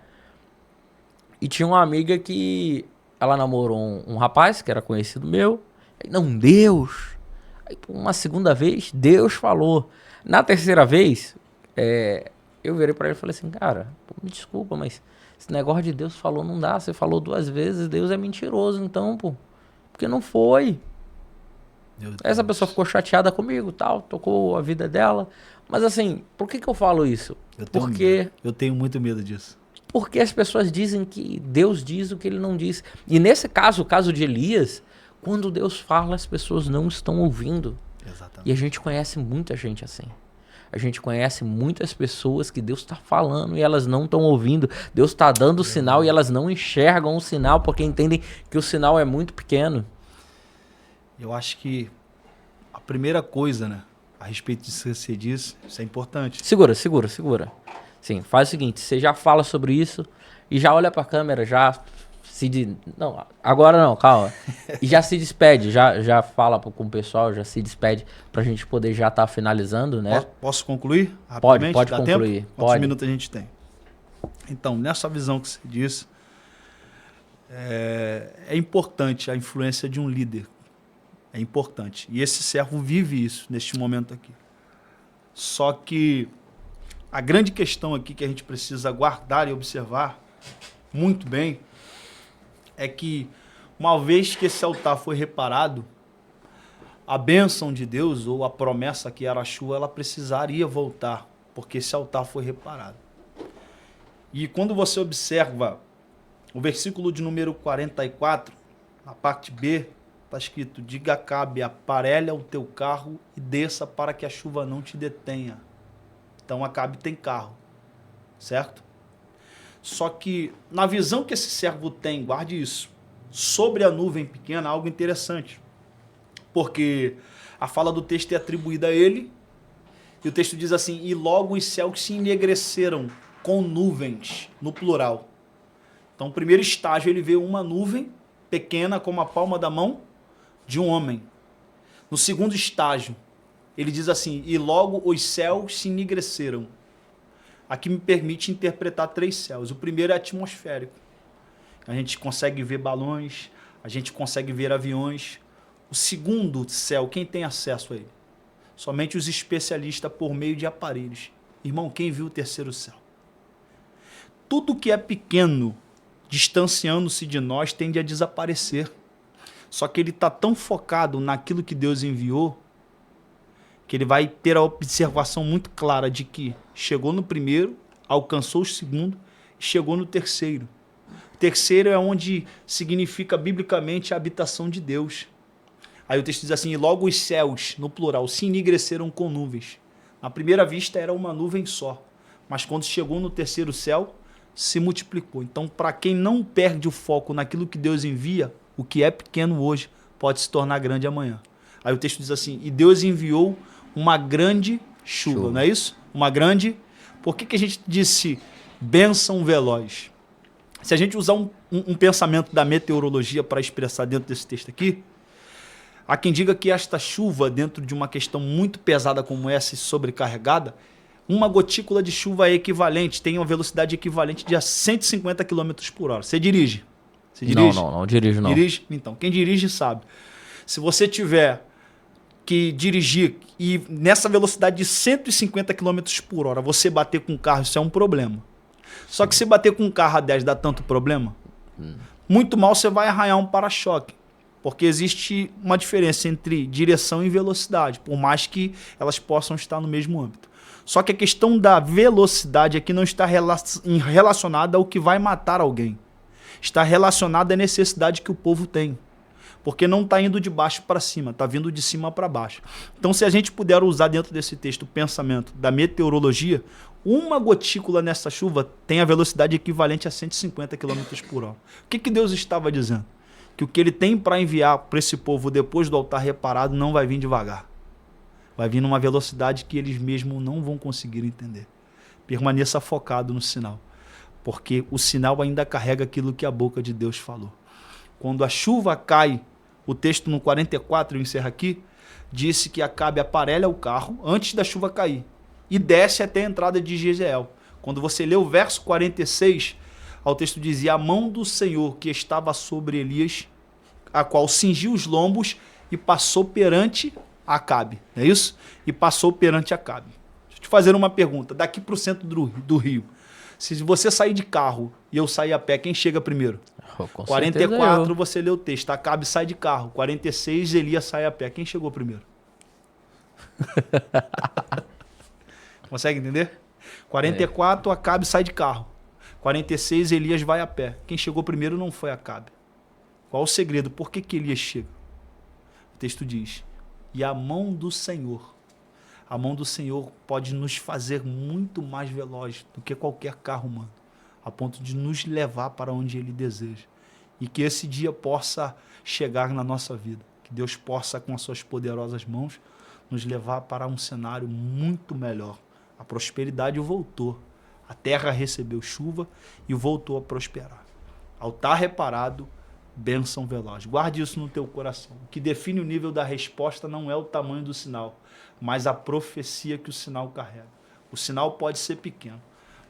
E tinha uma amiga que ela namorou um rapaz que era conhecido meu. Não, Deus Aí, por uma segunda vez, Deus falou. Na terceira vez, eu virei pra ele e falei assim, cara, pô, me desculpa, mas esse negócio de Deus falou não dá. Você falou 2 vezes, Deus é mentiroso, então, pô. Porque não foi. Essa pessoa ficou chateada comigo, tal, tocou a vida dela. Mas assim, por que eu falo isso? Eu tenho muito medo disso. Porque as pessoas dizem que Deus diz o que ele não disse. E nesse caso, o caso de Elias, quando Deus fala, as pessoas não estão ouvindo. Exatamente. E a gente conhece muita gente assim. A gente conhece muitas pessoas que Deus está falando e elas não estão ouvindo. Deus está dando o sinal e elas não enxergam o sinal porque entendem que o sinal é muito pequeno. Eu acho que a primeira coisa, né, a respeito disso que você disse, isso é importante. Segura. Sim, faz o seguinte, você já fala sobre isso e já olha pra câmera, não, agora não, calma. E já se despede, já fala com o pessoal, já se despede pra gente poder já estar finalizando, né? Posso concluir rapidamente? Pode Dá concluir. Tempo? Quantos minutos a gente tem? Então, nessa visão que você disse, é importante a influência de um líder. É importante. E esse servo vive isso neste momento aqui. Só que a grande questão aqui que a gente precisa guardar e observar muito bem é que, uma vez que esse altar foi reparado, a bênção de Deus, ou a promessa que era a Shua, ela precisaria voltar, porque esse altar foi reparado. E quando você observa o versículo de número 44, na parte B, está escrito, diga a Acabe, aparelha o teu carro e desça para que a chuva não te detenha. Então Acabe tem carro, certo? Só que na visão que esse servo tem, guarde isso, sobre a nuvem pequena, algo interessante. Porque a fala do texto é atribuída a ele, e o texto diz assim, e logo os céus se enegreceram com nuvens, no plural. Então o primeiro estágio ele vê uma nuvem pequena como a palma da mão de um homem. No segundo estágio, ele diz assim, e logo os céus se enegreceram. Aqui me permite interpretar 3 céus. O primeiro é atmosférico. A gente consegue ver balões, a gente consegue ver aviões. O segundo céu, quem tem acesso a ele? Somente os especialistas por meio de aparelhos. Irmão, quem viu o terceiro céu? Tudo que é pequeno, distanciando-se de nós, tende a desaparecer. Só que ele está tão focado naquilo que Deus enviou, que ele vai ter a observação muito clara de que chegou no primeiro, alcançou o segundo, chegou no terceiro. O terceiro é onde significa biblicamente a habitação de Deus. Aí o texto diz assim, e logo os céus, no plural, se enegreceram com nuvens. À primeira vista era uma nuvem só, mas quando chegou no terceiro céu, se multiplicou. Então, para quem não perde o foco naquilo que Deus envia, o que é pequeno hoje pode se tornar grande amanhã. Aí o texto diz assim, e Deus enviou uma grande chuva, não é isso? Uma grande... Por que a gente disse bênção veloz? Se a gente usar um pensamento da meteorologia para expressar dentro desse texto aqui, há quem diga que esta chuva, dentro de uma questão muito pesada como essa e sobrecarregada, uma gotícula de chuva é equivalente, tem uma velocidade equivalente de a 150 km por hora. Você dirige? Você dirige? Não dirijo não. Dirige? Então, quem dirige sabe. Se você tiver que dirigir e nessa velocidade de 150 km por hora você bater com o carro, isso é um problema. Só que se bater com um carro a 10 dá tanto problema? Muito mal você vai arranhar um para-choque. Porque existe uma diferença entre direção e velocidade, por mais que elas possam estar no mesmo âmbito. Só que a questão da velocidade aqui não está relacionada ao que vai matar alguém. Está relacionada à necessidade que o povo tem. Porque não está indo de baixo para cima, está vindo de cima para baixo. Então, se a gente puder usar dentro desse texto o pensamento da meteorologia, uma gotícula nessa chuva tem a velocidade equivalente a 150 km por hora. O que Deus estava dizendo? Que o que ele tem para enviar para esse povo depois do altar reparado não vai vir devagar. Vai vir numa velocidade que eles mesmos não vão conseguir entender. Permaneça focado no sinal, porque o sinal ainda carrega aquilo que a boca de Deus falou. Quando a chuva cai, o texto no 44, eu encerro aqui, disse que Acabe aparelha o carro antes da chuva cair e desce até a entrada de Jezreel. Quando você lê o verso 46, o texto dizia, a mão do Senhor que estava sobre Elias, a qual cingiu os lombos e passou perante Acabe, não é isso? E passou perante Acabe. Deixa eu te fazer uma pergunta. Daqui para o centro do Rio, se você sair de carro e eu sair a pé, quem chega primeiro? Com 44, você lê o texto. Acabe sai de carro. 46, Elias sai a pé. Quem chegou primeiro? Consegue entender? 44, Acabe sai de carro. 46, Elias vai a pé. Quem chegou primeiro não foi Acabe. Qual o segredo? Por que Elias chega? O texto diz: e a mão do Senhor. A mão do Senhor pode nos fazer muito mais velozes do que qualquer carro humano, a ponto de nos levar para onde Ele deseja. E que esse dia possa chegar na nossa vida. Que Deus possa, com as suas poderosas mãos, nos levar para um cenário muito melhor. A prosperidade voltou. A terra recebeu chuva e voltou a prosperar. Altar reparado, bênção veloz. Guarde isso no teu coração. O que define o nível da resposta não é o tamanho do sinal, mas a profecia que o sinal carrega. O sinal pode ser pequeno,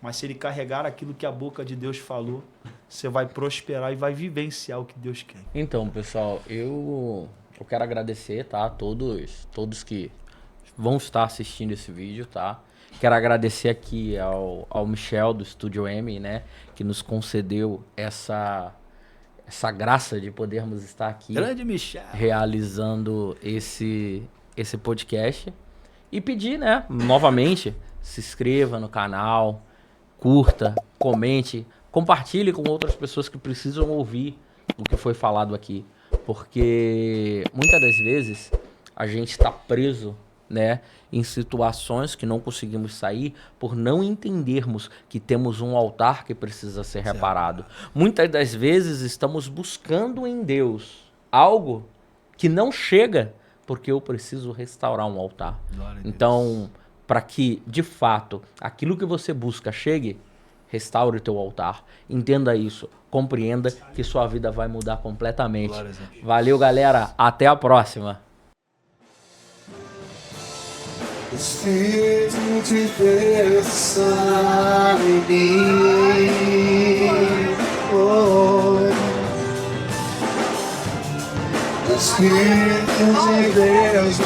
mas se ele carregar aquilo que a boca de Deus falou, você vai prosperar e vai vivenciar o que Deus quer. Então, pessoal, eu quero agradecer, tá? Todos que vão estar assistindo esse vídeo, tá? Quero agradecer aqui ao Michel do Estúdio M, né? Que nos concedeu essa graça de podermos estar aqui. Grande Michel. Realizando esse podcast. E pedir, né? Novamente, se inscreva no canal, curta, comente, compartilhe com outras pessoas que precisam ouvir o que foi falado aqui. Porque muitas das vezes a gente está preso, né, em situações que não conseguimos sair por não entendermos que temos um altar que precisa ser reparado. Muitas das vezes estamos buscando em Deus algo que não chega porque eu preciso restaurar um altar. Então, para que, de fato, aquilo que você busca chegue, restaure o teu altar. Entenda isso. Compreenda que sua vida vai mudar completamente. Valeu, galera. Até a próxima. Espírito de Deus, sabe Espírito de Deus,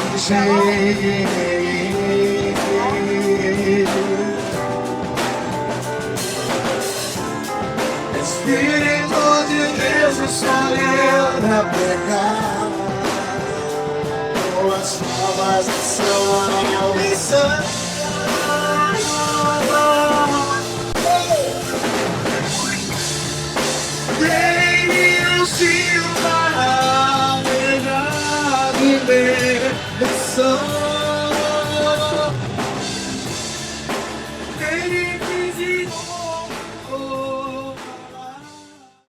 Espírito de Deus, escolheu pra pegar boas novas são a missão. Tem-me um cio para viver.